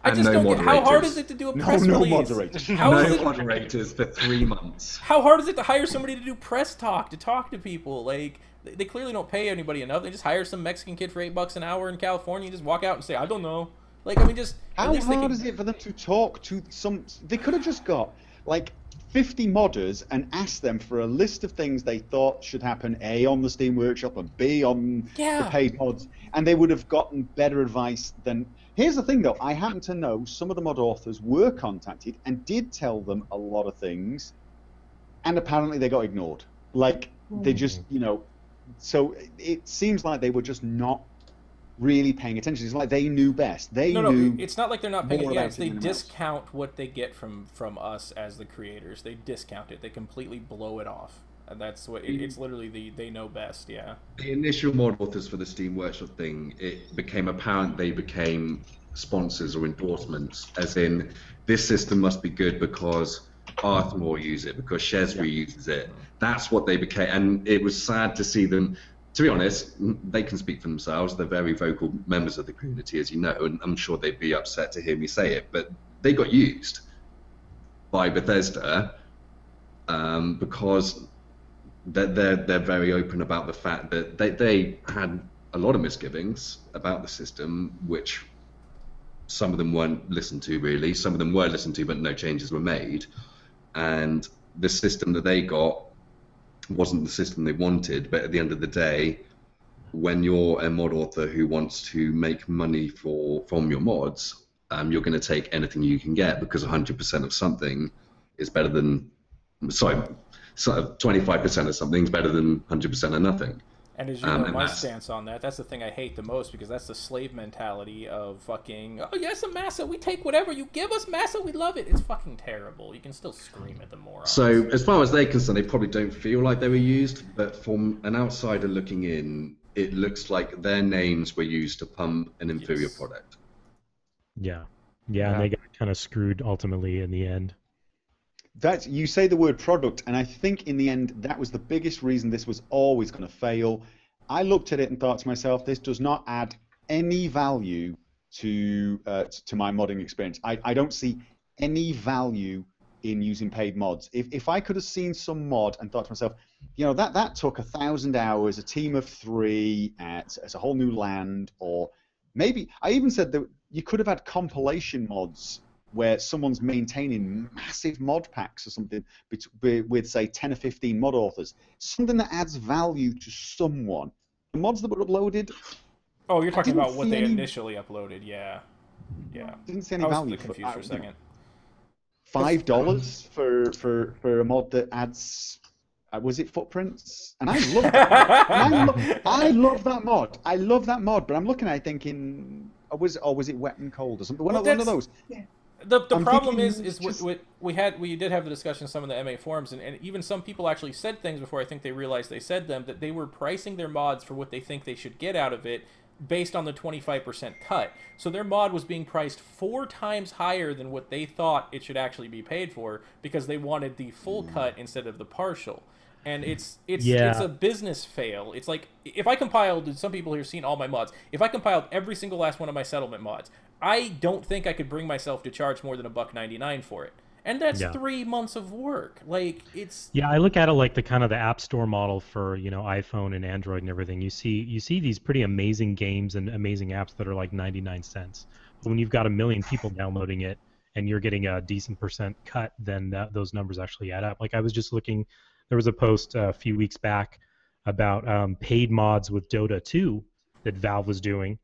I And just no don't get... How hard moderators. is it to do a No, press no release? moderators. How is No it... moderators for 3 months. How hard is it to hire somebody to do press talk, to talk to people? Like, they clearly don't pay anybody enough. They just hire some Mexican kid for $8 an hour in California and just walk out and say, I don't know. Like, I mean, just... at How least they hard can- is it for them to talk to some... They could have just got, like, 50 modders and asked them for a list of things they thought should happen, A, on the Steam Workshop, and B, on Yeah. the paid mods, and they would have gotten better advice than... Here's the thing, though. I happen to know some of the mod authors were contacted and did tell them a lot of things, and apparently they got ignored. Like, they just, you know... So it seems like they were just not really paying attention. It's like they knew best. They No, knew. it's not like they're not paying. more Yeah, about it's it they than anyone else. discount what they get from us as the creators. They discount it. They completely blow it off. And that's what it's literally they know best. Yeah. The initial mod authors for the Steam Workshop thing, it became apparent they became sponsors or endorsements, as in this system must be good because Arthmore use it, because Chesry uses it. That's what they became, and it was sad to see them. To be honest, they can speak for themselves. They're very vocal members of the community, as you know, and I'm sure they'd be upset to hear me say it. But they got used by Bethesda because they're very open about the fact that they had a lot of misgivings about the system, which some of them weren't listened to really. Some of them were listened to, but no changes were made. And the system that they got wasn't the system they wanted. But at the end of the day, when you're a mod author who wants to make money from your mods, you're going to take anything you can get, because 100% of something is better than, sorry, 25% of something is better than 100% of nothing. And as you know, my stance on that's the thing I hate the most, because that's the slave mentality of fucking, oh yes, a massa, we take whatever you give us, massa, we love it. It's fucking terrible. You can still scream at them more. So as far as they're concerned, they probably don't feel like they were used, but from an outsider looking in, it looks like their names were used to pump an inferior product. Yeah, and they got kind of screwed ultimately in the end. That you say the word product, and I think in the end that was the biggest reason this was always going to fail. I looked at it and thought to myself, this does not add any value to my modding experience. I don't see any value in using paid mods. If I could have seen some mod and thought to myself, you know, that took 1,000 hours, a team of 3, at a whole new land, or maybe I even said that you could have had compilation mods where someone's maintaining massive mod packs or something with, say, 10 or 15 mod authors. Something that adds value to someone. The mods that were uploaded... Oh, you're talking about what they initially uploaded, yeah. Didn't see any value. Confused for a second. $5 for a mod that adds... was it footprints? And I love that mod. I love that mod. I love that mod, but I'm looking at it thinking, was it wet and cold or something? One of those. Yeah. The problem is we did have the discussion in some of the MA forums, and even some people actually said things before I think they realized they said them, that they were pricing their mods for what they think they should get out of it based on the 25% cut. So their mod was being priced 4 times higher than what they thought it should actually be paid for, because they wanted the full cut instead of the partial. And it's a business fail. It's like, if I compiled, some people here have seen all my mods, if I compiled every single last one of my settlement mods, I don't think I could bring myself to charge more than $1.99 for it. And that's 3 months of work. Like, it's... Yeah, I look at it like the kind of the App Store model for, you know, iPhone and Android and everything. You see these pretty amazing games and amazing apps that are like 99 cents. But when you've got 1 million people downloading it and you're getting a decent % cut, then those numbers actually add up. Like, I was just looking... There was a post a few weeks back about paid mods with Dota 2 that Valve was doing,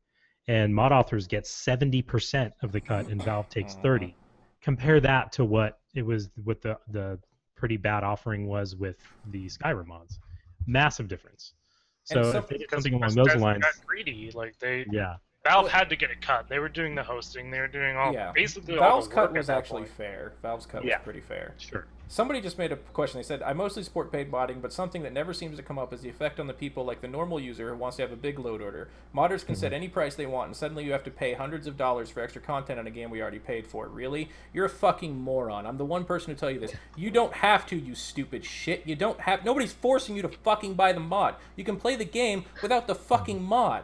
and mod authors get 70% of the cut, and Valve takes 30%. Compare that to what the pretty bad offering was with the Skyrim mods. Massive difference. So if they did something along those lines, got greedy. Like Valve had to get it cut. They were doing the hosting. They were doing basically all the work. Valve's cut was actually fair. Valve's cut was pretty fair. Sure. Somebody just made a question. They said, I mostly support paid modding, but something that never seems to come up is the effect on the people like the normal user who wants to have a big load order. Modders can set any price they want, and suddenly you have to pay hundreds of dollars for extra content on a game we already paid for. Really? You're a fucking moron. I'm the one person to tell you this. You don't have to, you stupid shit. You don't have... Nobody's forcing you to fucking buy the mod. You can play the game without the fucking mod.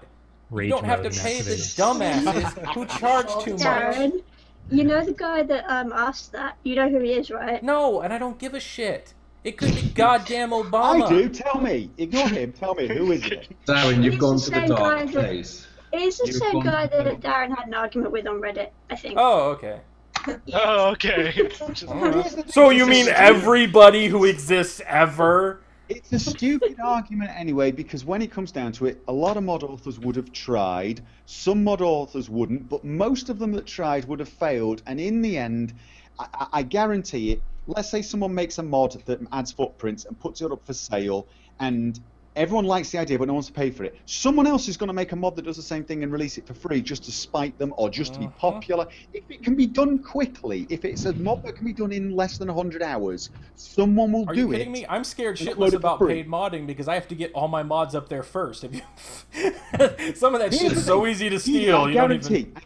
You don't have to pay the dumbasses who charge too much. Darren, you know the guy that asked that? You know who he is, right? No, and I don't give a shit. It could be goddamn Obama. I do. Tell me. Ignore him. Tell me. Who is it? Darren, you've gone to the dark place. It's the same guy that Darren had an argument with on Reddit, I think. Oh, okay. Oh, okay. So you mean everybody who exists ever? It's a stupid argument anyway, because when it comes down to it, a lot of mod authors would have tried, some mod authors wouldn't, but most of them that tried would have failed, and in the end, I guarantee it, let's say someone makes a mod that adds footprints and puts it up for sale, and Everyone likes the idea, but no one wants to pay for it. Someone else is going to make a mod that does the same thing and release it for free just to spite them or just to be popular. If it can be done quickly, if it's a mod that can be done in less than 100 hours, someone will do it. Are you kidding me? I'm scared shitless about paid modding because I have to get all my mods up there first. Some of that shit is so easy to steal. I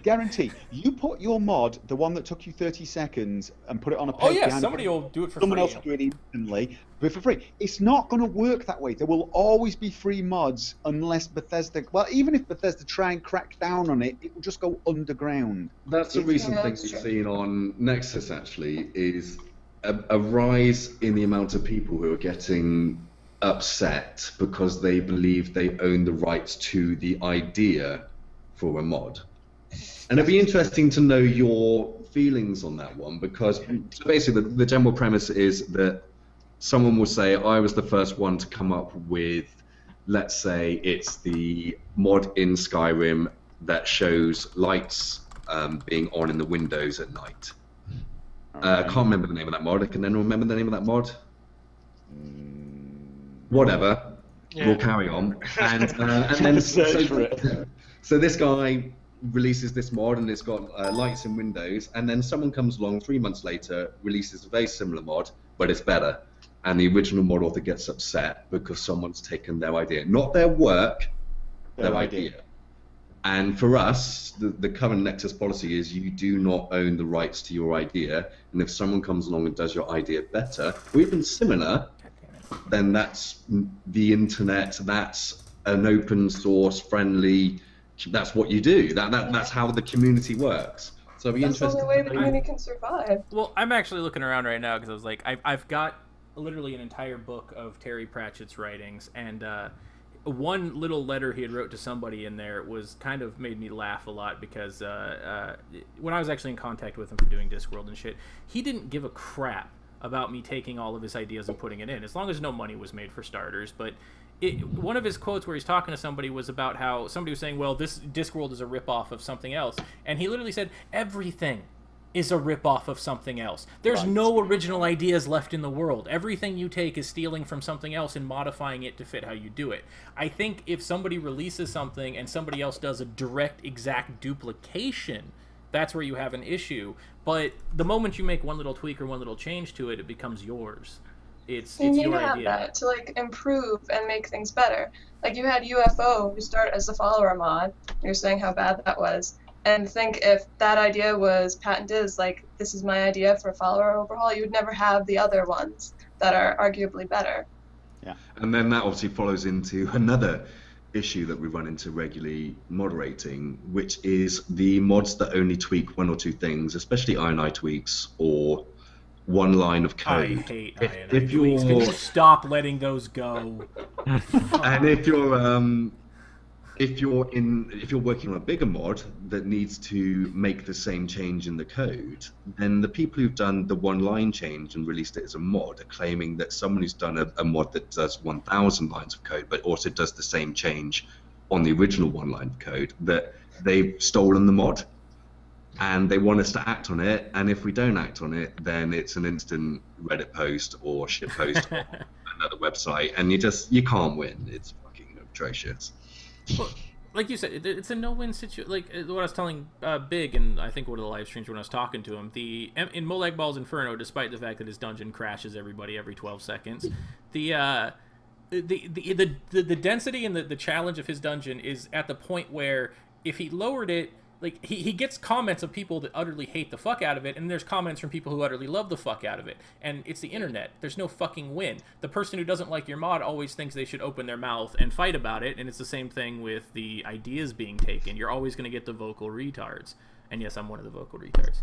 guarantee. You put your mod, the one that took you 30 seconds, and put it on a paid somebody will do it for free. Someone else will do it instantly. But for free. It's not going to work that way. There will always be free mods unless Bethesda... Well, even if Bethesda try and crack down on it, it will just go underground. That's a recent thing we've seen on Nexus, actually, is a rise in the amount of people who are getting upset because they believe they own the rights to the idea for a mod. And it'd be interesting to know your feelings on that one, because basically the general premise is that someone will say, I was the first one to come up with, let's say it's the mod in Skyrim that shows lights being on in the windows at night. I can't remember the name of that mod. Can anyone remember the name of that mod? Whatever. Yeah. We'll carry on. And then so this guy releases this mod and it's got lights in windows, and then someone comes along 3 months later, releases a very similar mod, but it's better. And the original mod author gets upset because someone's taken their idea. Not their work, their idea. And for us, the current Nexus policy is you do not own the rights to your idea. And if someone comes along and does your idea better, or even similar, then that's the internet, that's an open source, friendly, that's what you do. That's how the community works. So it'll be interesting. That's the only way the community can survive. Well, I'm actually looking around right now because I was like, I've got literally an entire book of Terry Pratchett's writings, and one little letter he had wrote to somebody in there was kind of made me laugh a lot because when I was actually in contact with him for doing Discworld and shit, he didn't give a crap about me taking all of his ideas and putting it in, as long as no money was made for starters. But one of his quotes where he's talking to somebody was about how somebody was saying, well, this Discworld is a ripoff of something else, and he literally said, everything is a ripoff of something else. There's no original ideas left in the world. Everything you take is stealing from something else and modifying it to fit how you do it. I think if somebody releases something and somebody else does a direct, exact duplication, that's where you have an issue. But the moment you make one little tweak or one little change to it, it becomes yours. It's your idea. You need to have that to like improve and make things better. Like you had UFO who started as the follower mod. You're saying how bad that was. And think if that idea was patented as like, this is my idea for a follower overhaul, you would never have the other ones that are arguably better. Yeah. And then that obviously follows into another issue that we run into regularly moderating, which is the mods that only tweak one or two things, especially INI tweaks or one line of code. I hate INI tweaks. Can you stop letting those go? And if you're working on a bigger mod that needs to make the same change in the code, then the people who've done the one line change and released it as a mod are claiming that someone who's done a mod that does 1,000 lines of code but also does the same change on the original one line of code, that they've stolen the mod and they want us to act on it, and if we don't act on it, then it's an instant Reddit post or shit post on another website, and you can't win. It's fucking atrocious. Well, like you said, it's a no-win situation. Like what I was telling Big, and I think one of the live streams when I was talking to him, in Molag Bal's Inferno, despite the fact that his dungeon crashes everybody every 12 seconds, the density and the challenge of his dungeon is at the point where if he lowered it, like he gets comments of people that utterly hate the fuck out of it, and there's comments from people who utterly love the fuck out of it. And it's the internet. There's no fucking win. The person who doesn't like your mod always thinks they should open their mouth and fight about it, and it's the same thing with the ideas being taken. You're always going to get the vocal retards. And yes, I'm one of the vocal retards.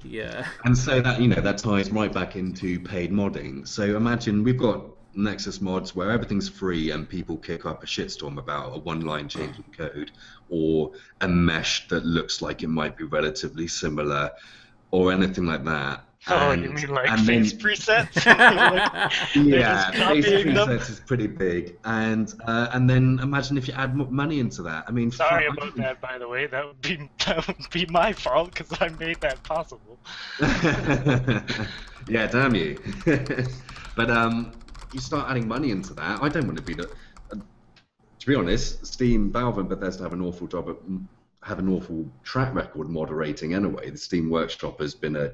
Yeah. And so that, that ties right back into paid modding. So imagine we've got Nexus mods where everything's free and people kick up a shitstorm about a one-line change in code or a mesh that looks like it might be relatively similar or anything like that. Oh, you mean like face presets? Yeah, face presets is pretty big, and then imagine if you add money into that. I mean, sorry about that, by the way. That would be my fault because I made that possible. Yeah, damn you. But you start adding money into that. I don't want to be to be honest, Steam, Valve, and Bethesda have an awful track record moderating anyway. The Steam Workshop has been a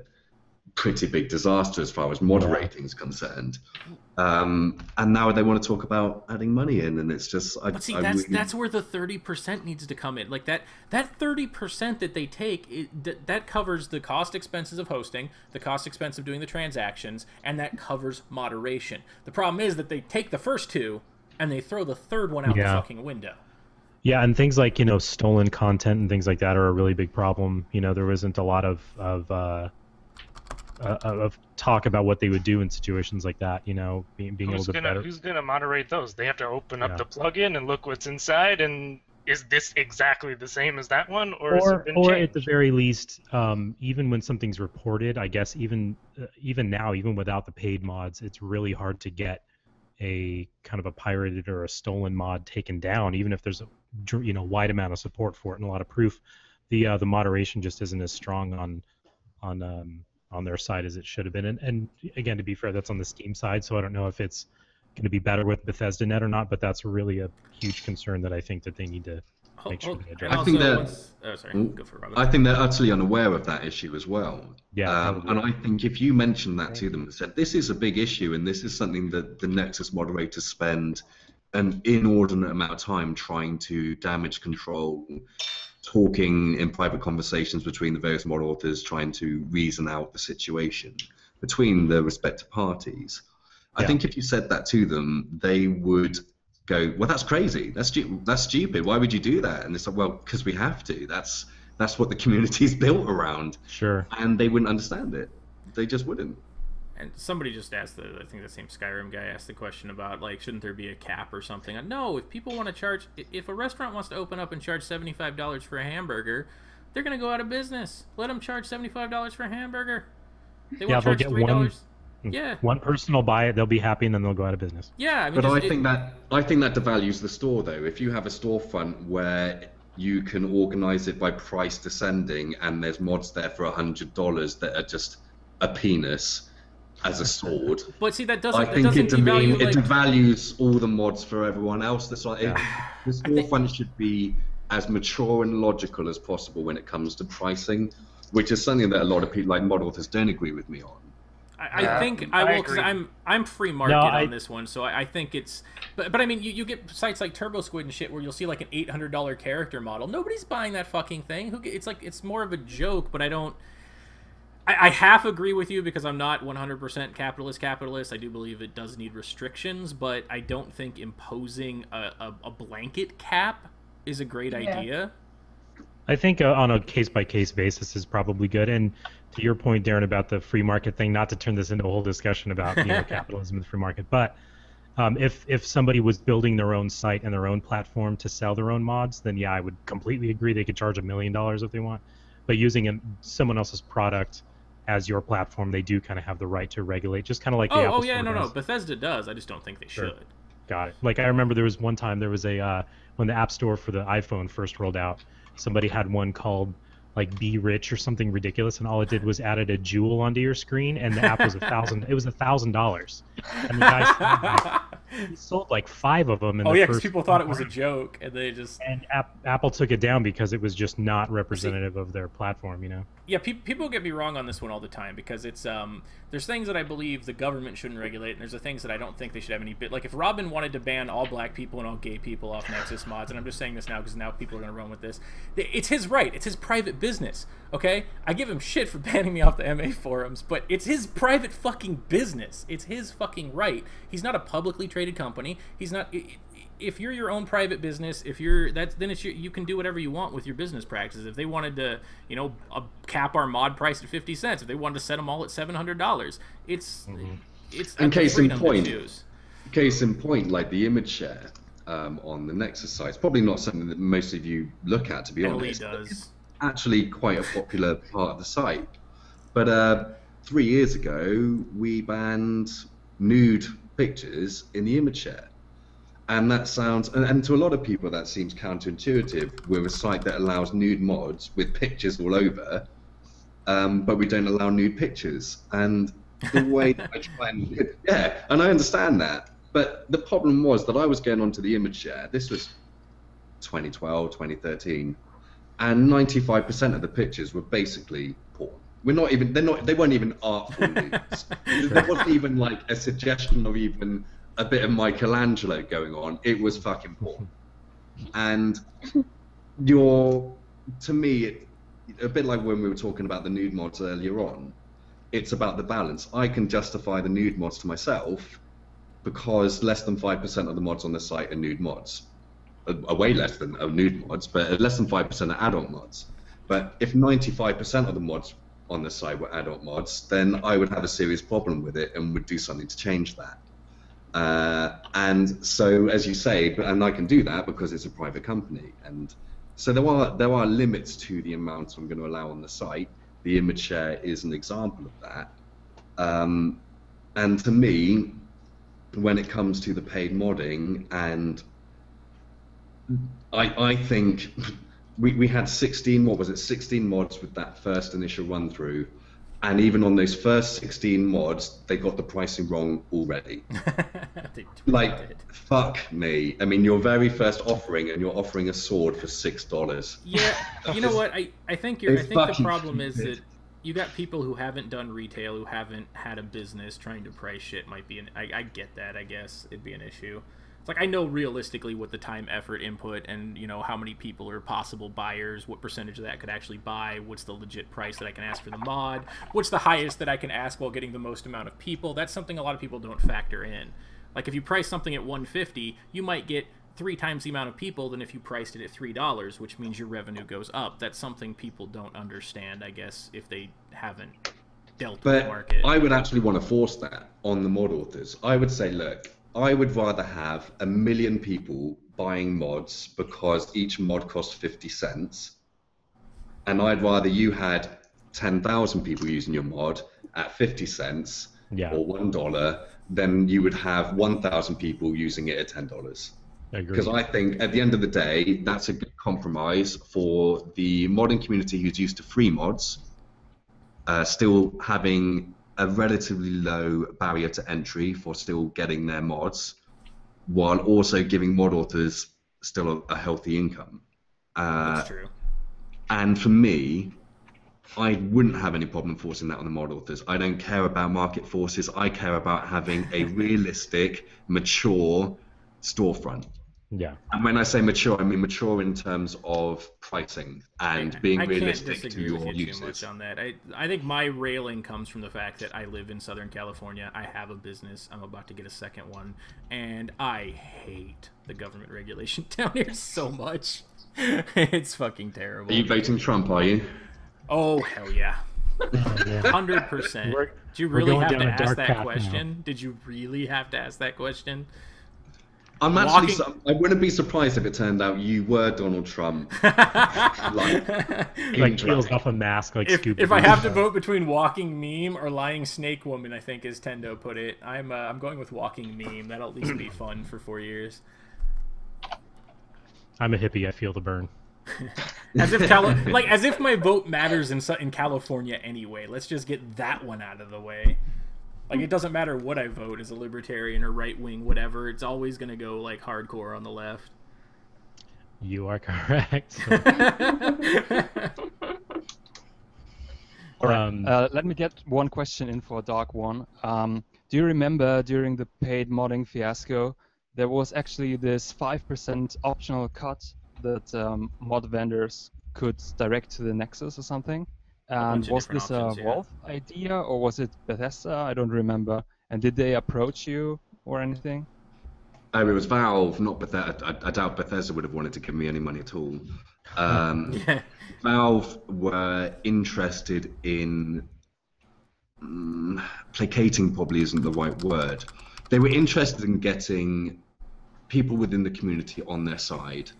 pretty big disaster as far as moderating is concerned. And now they want to talk about adding money in, and it's just... But see, that's where the 30% needs to come in. Like, that 30% that they take, that covers the cost expenses of hosting, the cost expense of doing the transactions, and that covers moderation. The problem is that they take the first two, and they throw the third one out the fucking window. Yeah, and things like, stolen content and things like that are a really big problem. There isn't a lot of talk about what they would do in situations like that, being able to better... Who's gonna moderate those? They have to open up the plugin and look what's inside, and is this exactly the same as that one, or has it been changed? At the very least, even when something's reported, I guess even now, even without the paid mods, it's really hard to get a kind of a pirated or a stolen mod taken down, even if there's a wide amount of support for it and a lot of proof. The moderation just isn't as strong on their side as it should have been. And again, to be fair, that's on the Steam side, so I don't know if it's going to be better with Bethesda Net or not, but that's really a huge concern that I think that they need to make sure they address. I think they're utterly unaware of that issue as well. Yeah, and I think if you mentioned that to them and said, this is a big issue and this is something that the Nexus moderators spend an inordinate amount of time trying to damage control, talking in private conversations between the various mod authors, trying to reason out the situation between the respective parties. I think if you said that to them, they would go, well, that's crazy. That's stupid. Why would you do that? And it's like, well, because we have to. That's what the community is built around. Sure. And they wouldn't understand it. They just wouldn't. And somebody just asked, I think the same Skyrim guy asked the question about, like, shouldn't there be a cap or something? No, if people want to charge, if a restaurant wants to open up and charge $75 for a hamburger, they're going to go out of business. Let them charge $75 for a hamburger. They they'll get $1. Yeah. One person will buy it, they'll be happy, and then they'll go out of business. Yeah, I mean, but I think that devalues the store, though. If you have a storefront where you can organize it by price descending, and there's mods there for $100 that are just a penis as a sword. But see, that doesn't. I think it devalues all the mods for everyone else. That's like the storefront should be as mature and logical as possible when it comes to pricing, which is something that a lot of people, like mod authors, don't agree with me on. I think I will, because I'm free market on this one, so I think it's. But I mean, you get sites like Turbo Squid and shit where you'll see like an $800 character model. Nobody's buying that fucking thing. It's more of a joke, but I don't. I half agree with you because I'm not 100% capitalist. I do believe it does need restrictions, but I don't think imposing a blanket cap is a great idea. I think on a case-by-case basis is probably good. And to your point, Darren, about the free market thing, not to turn this into a whole discussion about capitalism and the free market, but if somebody was building their own site and their own platform to sell their own mods, then yeah, I would completely agree they could charge $1 million if they want. But using someone else's product as your platform, they do kind of have the right to regulate, just kind of like the Apple Store does. Bethesda does. I just don't think they should. Got it. Like I remember there was one time there was a when the App Store for the iPhone first rolled out, somebody had one called like Be Rich or something ridiculous, and all it did was added a jewel onto your screen, and the app was $1,000. It was $1,000, and the guy he sold like 5 of them. Because people thought it was a joke, and they just Apple took it down because it was just not representative of their platform, Yeah, people get me wrong on this one all the time because it's there's things that I believe the government shouldn't regulate, and there's the things that I don't think they should have any bit. Like if Robin wanted to ban all black people and all gay people off Nexus mods, and I'm just saying this now because now people are going to run with this. It's his right. It's his private business. Okay, I give him shit for banning me off the MA forums, but it's his private fucking business. It's his fucking right. He's not a publicly traded company. He's not. If you're your own private business, then it's you can do whatever you want with your business practices. If they wanted to, cap our mod price at 50 cents, if they wanted to set them all at $700, it's and case in point, like the image share on the Nexus site, it's probably not something that most of you look at, to be honest. Does. Actually quite a popular part of the site. But 3 years ago, we banned nude pictures in the image share. And that sounds, and to a lot of people that seems counterintuitive. We're a site that allows nude mods with pictures all over, but we don't allow nude pictures. And the way that I try and, and I understand that. But the problem was that I was going onto the image share. This was 2012, 2013, and 95% of the pictures were basically porn. They weren't even artful nudes. There wasn't even like a suggestion of even a bit of Michelangelo going on. It was fucking porn. And to me, a bit like when we were talking about the nude mods earlier on, it's about the balance. I can justify the nude mods to myself because less than 5% of the mods on the site are nude mods. Way less than nude mods, but less than 5% are adult mods. But if 95% of the mods on the site were adult mods, then I would have a serious problem with it and would do something to change that. And so, as you say, and I can do that because it's a private company. And so there are limits to the amount I'm going to allow on the site. The image share is an example of that. And to me, when it comes to the paid modding, and I think we had 16 mods with that first initial run through, and even on those first 16 mods, they got the pricing wrong already. Like, fuck me. I mean, your very first offering, and you're offering a sword for $6. Yeah, you know what? I think the problem is that you got people who haven't done retail, who haven't had a business, trying to price shit might be I get that. I guess it'd be an issue. Like, I know realistically what the time, effort, input, and, you know, how many people are possible buyers, what percentage of that could actually buy, what's the legit price that I can ask for the mod, what's the highest that I can ask while getting the most amount of people. That's something a lot of people don't factor in. Like, if you price something at $150, you might get 3 times the amount of people than if you priced it at $3, which means your revenue goes up. That's something people don't understand, I guess, if they haven't dealt with the market. I would actually want to force that on the mod authors. I would say, look, I would rather have 1 million people buying mods because each mod costs 50 cents, and I'd rather you had 10,000 people using your mod at 50 cents or $1 than you would have 1,000 people using it at $10. Because I think at the end of the day, that's a good compromise for the modding community who's used to free mods, still having a relatively low barrier to entry for still getting their mods, while also giving mod authors still a healthy income. That's true. And for me, I wouldn't have any problem forcing that on the mod authors. I don't care about market forces. I care about having a realistic, mature storefront. Yeah. And when I say mature, I mean mature in terms of pricing and being realistic to your users. Too much on that. I think my railing comes from the fact that I live in Southern California. I have a business. I'm about to get a second one, and I hate the government regulation down here so much. It's fucking terrible. Are you voting Trump? Are you? Oh hell yeah. 100%. Did you really have to ask that question? Now. Did you really have to ask that question? I'm actually. I wouldn't be surprised if it turned out you were Donald Trump. like peels off a mask, like Scooby-Doo. If I have to vote between walking meme or lying snake woman, I think as Tendo put it, I'm going with walking meme. That'll at least be fun for 4 years. I'm a hippie. I feel the burn. as if my vote matters in California anyway. Let's just get that one out of the way. Like, it doesn't matter what I vote as a libertarian or right-wing, whatever. It's always going to go, like, hardcore on the left. You are correct. All right. Let me get one question in for Dark One. Do you remember during the paid modding fiasco, there was actually this 5% optional cut that mod vendors could direct to the Nexus or something? And was this a Valve idea, or was it Bethesda? I don't remember. And did they approach you or anything? Oh, it was Valve, not Bethesda. I doubt Bethesda would have wanted to give me any money at all. Valve were interested in placating, probably isn't the right word. They were interested in getting people within the community on their side.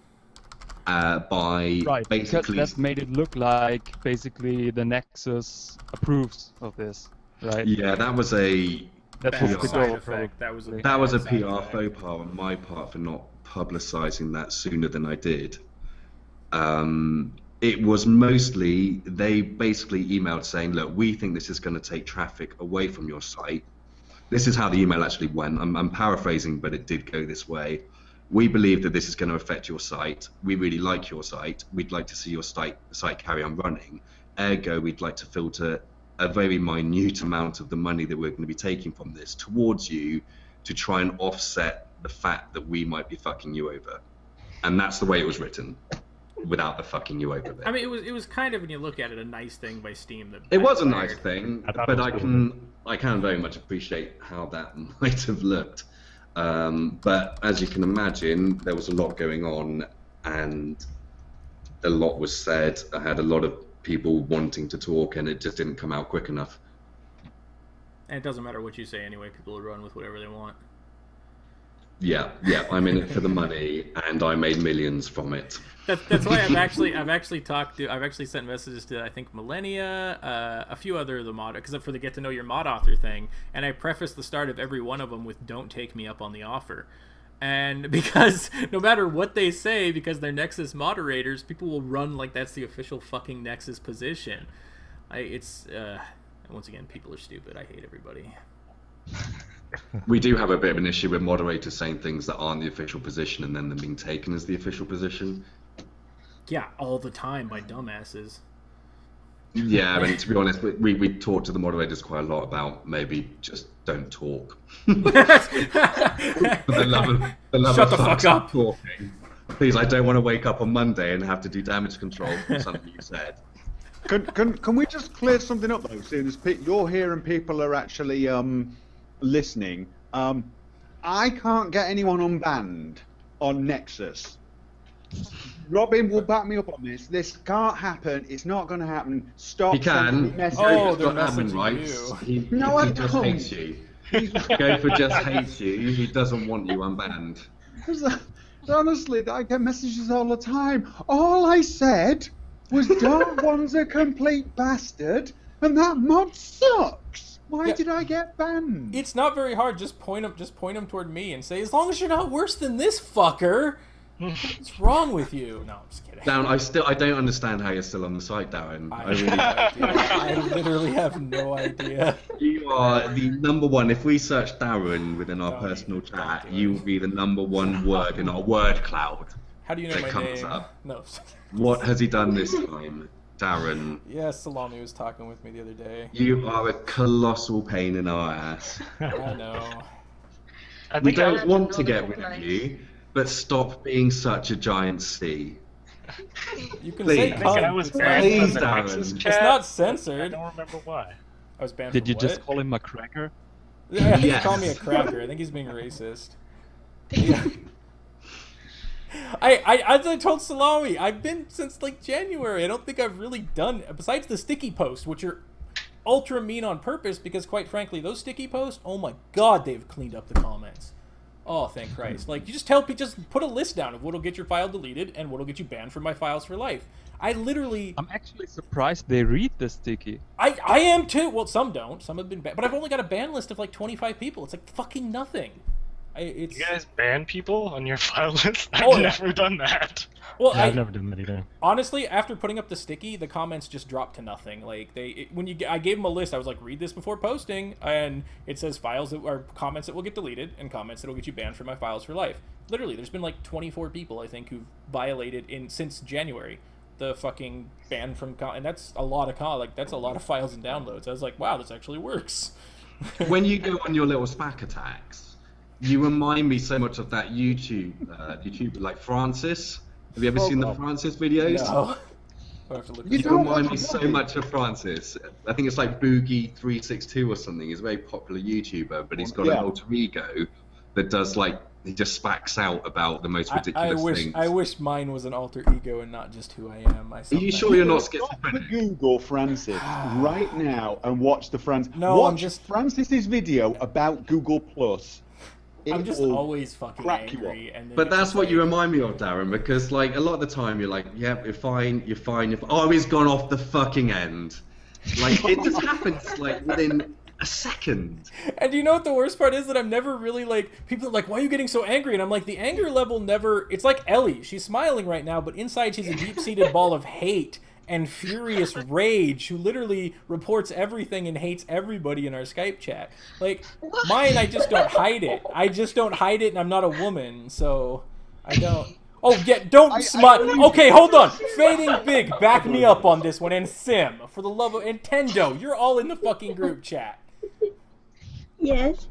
By basically, because that made it look like basically the Nexus approves of this, right? Yeah, that was a PR effect. That was a PR faux pas on my part for not publicizing that sooner than I did. It was mostly they basically emailed saying, "Look, we think this is going to take traffic away from your site, This is how the email actually went. I'm paraphrasing, but it did go this way. We believe that this is going to affect your site. We really like your site. We'd like to see your site carry on running. Ergo, we'd like to filter a very minute amount of the money that we're going to be taking from this towards you to try and offset the fact that we might be fucking you over. And that's the way it was written, without the fucking you over bit. I mean, it was kind of, when you look at it, a nice thing by Steam. That it was a nice thing, but I can very much appreciate how that might have looked. But as you can imagine, there was a lot going on, and a lot was said. I had a lot of people wanting to talk, and it just didn't come out quick enough. And it doesn't matter what you say anyway. People will run with whatever they want. Yeah, I'm in it for the money, and I made millions from it. That's why I've actually sent messages to, I think, Millennia, a few other of the mod, because for the get to know your mod author thing, and I preface the start of every one of them with "Don't take me up on the offer," and because no matter what they say, because they're Nexus moderators, people will run like that's the official fucking Nexus position. Once again, people are stupid. I hate everybody. We do have a bit of an issue with moderators saying things that aren't the official position and then them being taken as the official position. Yeah, all the time by dumbasses. Yeah, I mean, to be honest, we talk to the moderators quite a lot about maybe just don't talk. Shut the fuck up. Talking. Please, I don't want to wake up on Monday and have to do damage control for something you said. Can we just clear something up though? Seeing as you're here and people are actually listening, I can't get anyone unbanned on Nexus. Robin will back me up on this. This can't happen. It's not going to happen. Stop. He can. Oh, they're messaging right. He just hates you. Gopher just hates you. He doesn't want you unbanned. Honestly, I get messages all the time. All I said was Dark One's a complete bastard, and that mod sucks. Why did I get banned? It's not very hard. Just point them toward me and say, as long as you're not worse than this fucker. What's wrong with you? No, I'm just kidding. Down, I don't understand how you're still on the site, Darren. I literally have no idea. You are the #1. If we search Darren within our personal chat, you will be the #1 word in our word cloud. How do you know that my comes name? up. No. What has he done this time, Darren? Yeah, Salami was talking with me the other day. You are a colossal pain in our ass. I know. We don't want to get rid of you, but stop being such a giant C. You can Please. say I was banned from the Nexus chat. It's not censored. I don't remember why. I was banned Did from you what? just call him a cracker? Yeah, I think he called me a cracker. I think he's being racist. Yeah. I told Salami, I've been since like January. I don't think I've really done, besides the sticky posts, which are ultra mean on purpose, because quite frankly, those sticky posts, oh my god, they've cleaned up the comments. Oh, thank Christ. Like, you just put a list down of what'll get your file deleted and what'll get you banned from my files for life. I'm actually surprised they read the sticky. I am too. Well, some don't. Some have been banned. But I've only got a ban list of like 25 people. It's like fucking nothing. You guys ban people on your file list? I've never done that. Well, I've never done that either. Honestly, after putting up the sticky, the comments just dropped to nothing. Like I gave them a list. I was like, read this before posting, and it says files that are comments that will get deleted and comments that will get you banned from my files for life. Literally, there's been like 24 people I think who've violated since January the fucking ban from and that's a lot of that's a lot of files and downloads. I was like, wow, this actually works. When you go on your little SPAC attacks, you remind me so much of that YouTuber like Francis. Have you ever seen the Francis videos? No. I have to look You remind me so much of Francis. I think it's like Boogie362 or something. He's a very popular YouTuber, but he's got an alter ego that does like, he just SPACs out about the most ridiculous things. I wish mine was an alter ego and not just who I am. Are you sure you're not schizophrenic? Google Francis right now and watch the Francis. No, watch Francis's video about Google Plus. I'm just always fucking angry. But that's what you remind me of, Darren, because like a lot of the time you're like, yeah, you're fine. Oh, he's gone off the fucking end. Like it just happens like within a second. And you know what the worst part is? That I'm never really like, people are like, why are you getting so angry? And I'm like, the anger level never, it's like Ellie. She's smiling right now, but inside she's a deep-seated ball of hate and furious rage who literally reports everything and hates everybody in our Skype chat. Like, mine, I just don't hide it. I just don't hide it, and I'm not a woman, so I don't. Oh, yeah, don't smut. Okay, hold on. Fading Big, back me up on this one. And Sim, for the love of Nintendo, you're all in the fucking group chat. Yes.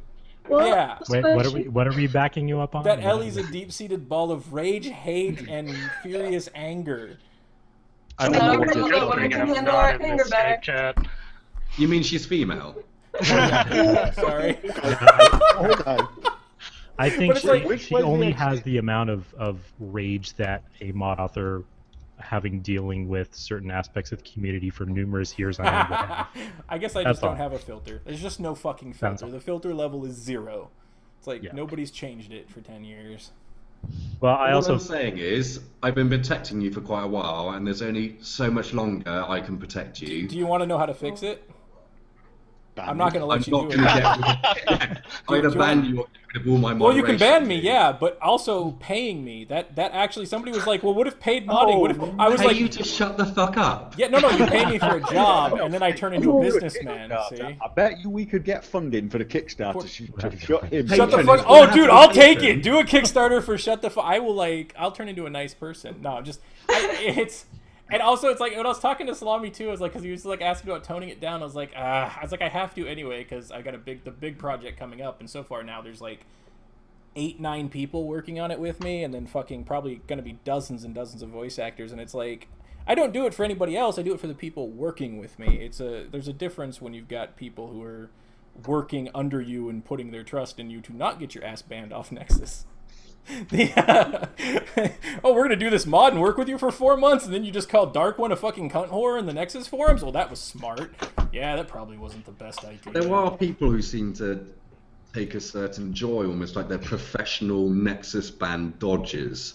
What? Yeah. Wait, what are we backing you up on? That Ellie's a deep-seated ball of rage, hate, and furious anger. I don't know what No, you're no, talking no, about. no, Not in anger this better. Skype chat. You mean she's female? Sorry. I think But it's like- she only has the amount of rage that a mod author having dealing with certain aspects of the community for numerous years on end would have. I guess I That's just don't all. have a filter. There's just no fucking That's filter. all. The filter level is 0. It's like Yeah. nobody's changed it for 10 years. Well, I What also I'm saying is, I've been protecting you for quite a while, and there's only so much longer I can protect you. Do you want to know how to fix it? I'm not going to I'm let you not do going it. to get. I'm going to ban you or get rid of all my Well, you can ban moderation. me, yeah, but also paying me. That actually, somebody was like, well, what if paid modding? What if I was Hey, like, you just shut the fuck up. yeah, no, you pay me for a job, and then I turn into a businessman. See? I bet you we could get funding for the Kickstarter to shut him. Shut the Patron fuck! is Oh, gonna dude, have to I'll be take patron. it. Do a Kickstarter for shut the fuck. I will I'll turn into a nice person. No, and also it's like when I was talking to Salami too, I was like, because he was like asking about toning it down. I was like, I have to anyway because I got the big project coming up, and so far now there's like 8-9 people working on it with me, and then fucking probably gonna be dozens and dozens of voice actors, and it's like. I don't do it for anybody else. I do it for the people working with me. There's a difference when you've got people who are working under you and putting their trust in you to not get your ass banned off Nexus. Oh, we're gonna do this mod and work with you for 4 months, and then you just call Dark One a fucking cunt whore in the Nexus forums? Well, that was smart. Yeah, that probably wasn't the best idea. There are people who seem to take a certain joy, almost like they're professional Nexus ban dodgers.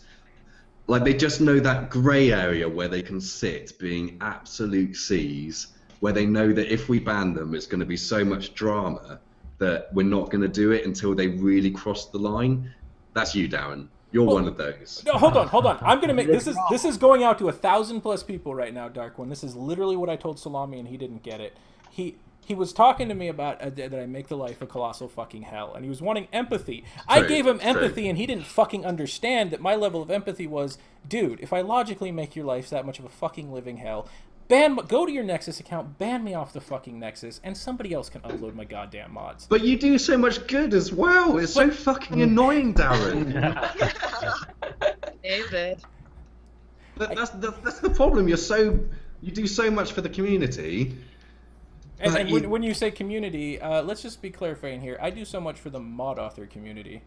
Like they just know that grey area where they can sit being absolute C's, where they know that if we ban them, it's going to be so much drama that we're not going to do it until they really cross the line. That's you, Darren. You're one of those. No, hold on. I'm gonna make this is going out to 1,000+ people right now, Dark One. This is literally what I told Salami, and he didn't get it. He was talking to me about that I make the life a colossal fucking hell, and he was wanting empathy. I gave him empathy, and he didn't fucking understand that my level of empathy was, dude, if I logically make your life that much of a fucking living hell, go to your Nexus account, ban me off the fucking Nexus, and somebody else can upload my goddamn mods. But you do so much good as well. It's so fucking annoying, Darren. David. That's the problem. You do so much for the community. And when you say community, let's just be clarifying here. I do so much for the mod author community.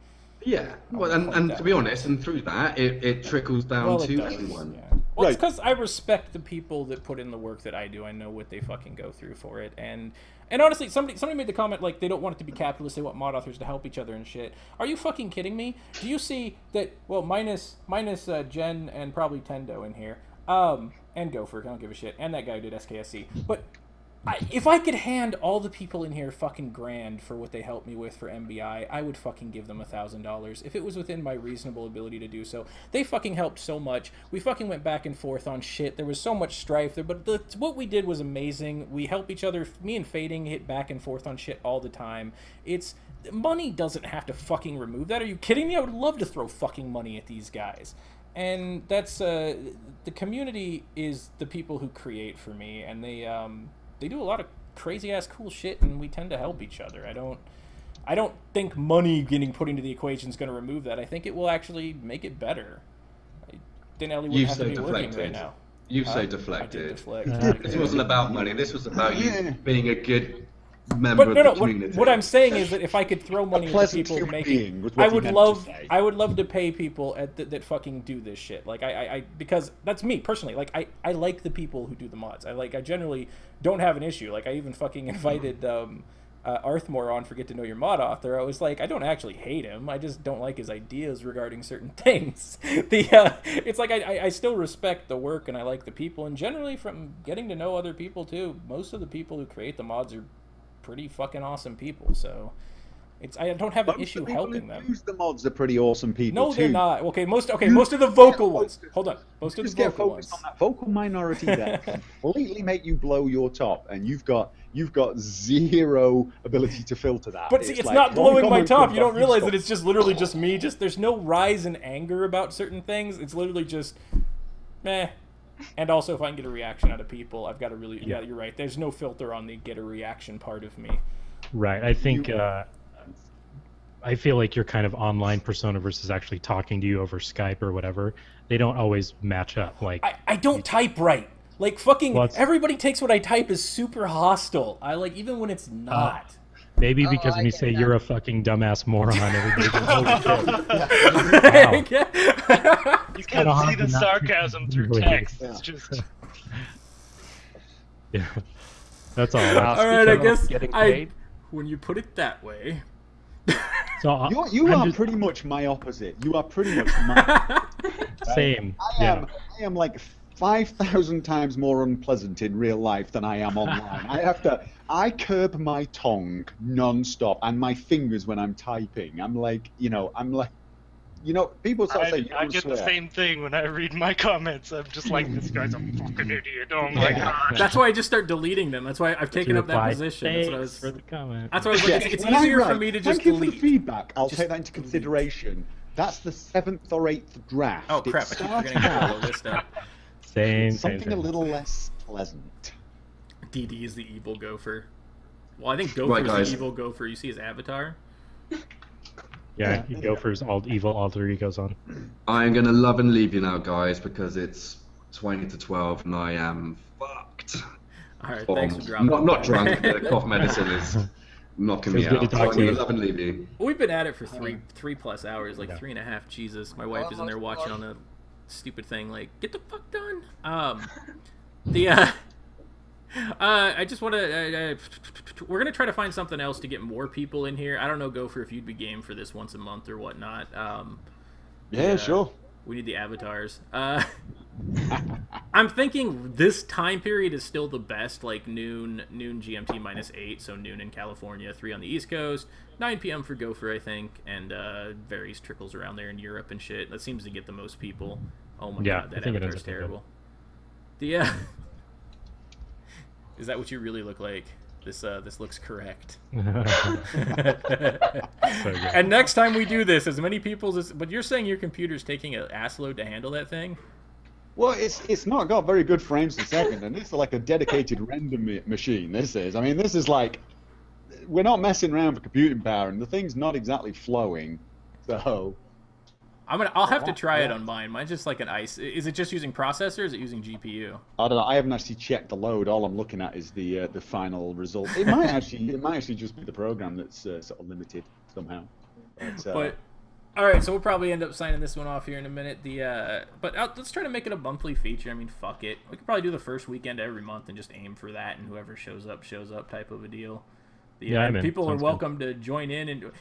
Yeah, well, and to be honest, and through that, it trickles down to everyone. Yeah. Well, it's because I respect the people that put in the work that I do. I know what they fucking go through for it. And honestly, somebody made the comment, like, they don't want it to be capitalist, they want mod authors to help each other and shit. Are you fucking kidding me? Do you see that, well, minus Jen and probably Tendo in here, and Gopher, I don't give a shit, and that guy who did SKSC, but if I could hand all the people in here fucking grand for what they helped me with for MBI, I would fucking give them $1,000 if it was within my reasonable ability to do so. They fucking helped so much. We fucking went back and forth on shit. There was so much strife there, but what we did was amazing. We help each other. Me and Fading hit back and forth on shit all the time. Money doesn't have to fucking remove that. Are you kidding me? I would love to throw fucking money at these guys. And that's the community is the people who create for me, and they do a lot of crazy ass cool shit, and we tend to help each other. I don't think money getting put into the equation is going to remove that. I think it will actually make it better. Then Ellie wouldn't have to be working right now. You've so deflected. I did deflect. This wasn't about money. This was about you being a good member of the community. What I'm saying is that if I could throw money at people making, I would love to pay people that fucking do this shit. Like because that's me personally. Like I like the people who do the mods. I generally don't have an issue. Like I even fucking invited Arthmore on for Get to Know Your Mod Author. I was like, I don't actually hate him. I just don't like his ideas regarding certain things. It's like I still respect the work and I like the people, and generally from getting to know other people too. Most of the people who create the mods are pretty fucking awesome people, so I don't have an Most issue of the people helping who them. use the mods are pretty awesome people No, too. they're not. Okay, most of the vocal ones. Hold on. Most of the Just get vocal focused ones. on that vocal minority that completely make you blow your top, and you've got zero ability to filter that. But see, it's like, not blowing my comment top. comes You don't up, realize stop. that it's just literally just me. There's no rise in anger about certain things. It's literally just, meh. And also, if I can get a reaction out of people, I've got to really. Yeah, you're right. There's no filter on the get a reaction part of me. Right. I think. I feel like your kind of online persona versus actually talking to you over Skype or whatever, they don't always match up. Like I don't type right. Like fucking Well, everybody takes what I type as super hostile. I like even when it's not. Maybe because when you say you're a fucking dumbass moron, everybody goes, holy shit. Wow. You can't see the sarcasm through text. It's just. Yeah. That's all. All right, I guess when you put it that way. So you are pretty much my opposite. You are pretty much my same. I am like 5,000 times more unpleasant in real life than I am online. I curb my tongue non-stop and my fingers when I'm typing. People start saying, I get the same thing when I read my comments. I'm just like, this guy's a fucking idiot. Oh my god. That's why I just start deleting them. That's why I've taken up that position. That's what I was. For the comment. That's why I was like, it's easier for me to just Thank you delete. for the feedback. I'll take that into consideration. That's the 7th or 8th draft. Oh crap! I keep forgetting to pull the list up. Something a little less pleasant. DD is the evil Gopher. Well, I think Gopher is the evil Gopher. You see his avatar? Yeah, Gopher's evil alter egos on. I'm gonna love and leave you now, guys, because it's 20 to 12 and I am fucked. All right, thanks for dropping. Not drunk. The cough medicine is knocking me out. So I'm gonna love and leave you. We've been at it for three plus hours, like 3.5. Jesus, my wife is in there watching on a stupid thing. Like, get the fuck done. I just want to. We're gonna try to find something else to get more people in here. I don't know, Gopher, if you'd be game for this once a month or whatnot. Yeah, sure. We need the avatars. I'm thinking this time period is still the best, like noon GMT -8, so noon in California, 3 on the East Coast, 9 p.m. for Gopher, I think, and varies trickles around there in Europe and shit. That seems to get the most people. Oh my god, that avatar's terrible. Is that what you really look like? This looks correct. And next time we do this, as many people as... But you're saying your computer's taking an ass load to handle that thing? Well, it's not got very good frames per second, and it's like a dedicated render machine, this is. I mean, this is like... We're not messing around for computing power, and the thing's not exactly flowing, so... I'll have to try it on mine. Mine's just like an ice. Is it just using processor or is it using GPU? I don't know. I haven't actually checked the load. All I'm looking at is the final result. It might actually just be the program that's sort of limited somehow. But all right, so we'll probably end up signing this one off here in a minute. But let's try to make it a monthly feature. I mean, fuck it. We could probably do the first weekend every month and just aim for that, and whoever shows up type of a deal. People are welcome to join in and.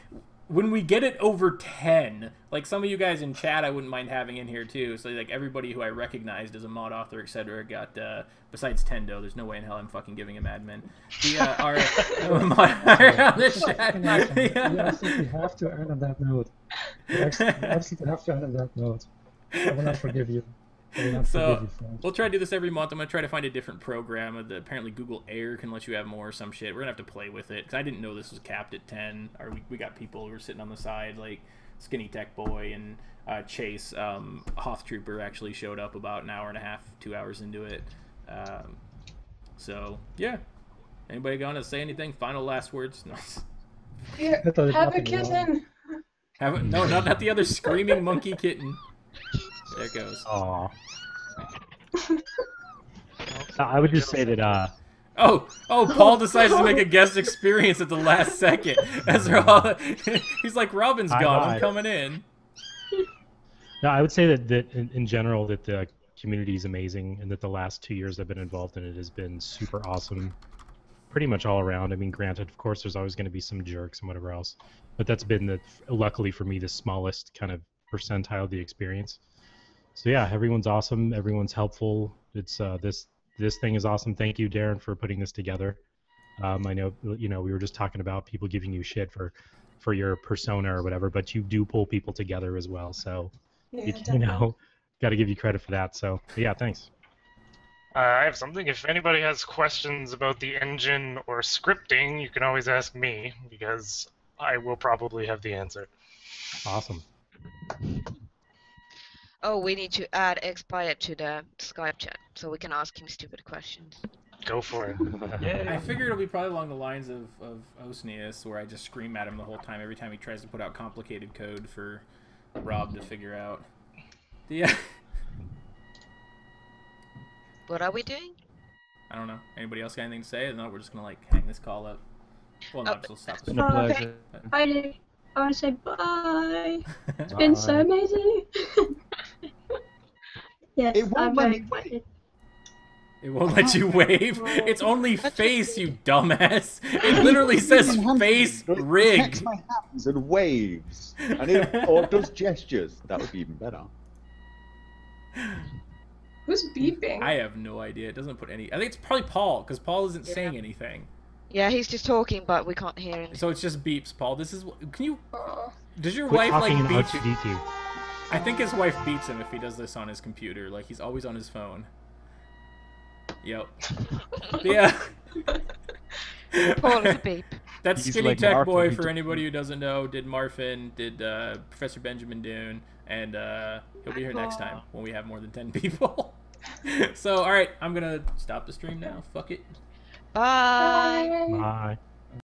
When we get it over 10, like some of you guys in chat, I wouldn't mind having in here too. So like everybody who I recognized as a mod author, etc., got besides Tendo. There's no way in hell I'm fucking giving him admin. Our mod on the chat. You absolutely have to earn on that note. You absolutely have to earn on that note. I will not forgive you. So we'll try to do this every month. I'm gonna try to find a different program. Apparently Google Air can let you have more or some shit. We're gonna have to play with it because I didn't know this was capped at 10. Or we got people who were sitting on the side like Skinny Tech Boy and Chase. Hoth Trooper actually showed up about an hour and a half, 2 hours into it. So yeah. Anybody gonna say anything? Final last words? Nice. Here, have a kitten. No, not the other screaming monkey kitten. There it goes. Aww. I would just say that. Paul decides to make a guest experience at the last second. He's like, Robin's gone. I'm coming in. No, I would say that in general that the community is amazing, and that the last 2 years I've been involved in it has been super awesome, pretty much all around. I mean, granted, of course, there's always going to be some jerks and whatever else, but that's been luckily for me the smallest kind of percentile of the experience. So yeah, everyone's awesome. Everyone's helpful. It's this thing is awesome. Thank you, Darren, for putting this together. I know we were just talking about people giving you shit for for your persona or whatever, but you do pull people together as well. So, Yeah, you know, got to give you credit for that. So, yeah, thanks. I have something. If anybody has questions about the engine or scripting, you can always ask me, because I will probably have the answer. Awesome. Oh, we need to add Expired to the Skype chat so we can ask him stupid questions. Go for it. I figure it'll be probably along the lines of Osneus, where I just scream at him the whole time every time he tries to put out complicated code for Rob to figure out. Yeah. What are we doing? I don't know. Anybody else got anything to say? No, we're just gonna like hang this call up. Well, no, we'll stop this. Okay. I want to say bye. It's been so amazing. Yes, I'm very excited. It won't let you wave. It's only face, you dumbass. It literally says face rigged. My hands and waves, or does gestures. That would be even better. Who's beeping? I have no idea. It doesn't put any. I think it's probably Paul, because Paul isn't saying anything. Yeah, he's just talking, but we can't hear him. So it's just beeps, Paul. This is. Can you? Does your Quit wife like talking in beep? R2D2. I think his wife beats him if he does this on his computer. Like he's always on his phone. Yep. Yeah. Paul is a beep. That's He's Skinny like Tech Marvin. Boy, for anybody who doesn't know, did Marfin, did Professor Benjamin Dune, and he'll be here next time when we have more than 10 people. So, alright, I'm gonna stop the stream now. Fuck it. Bye. Bye.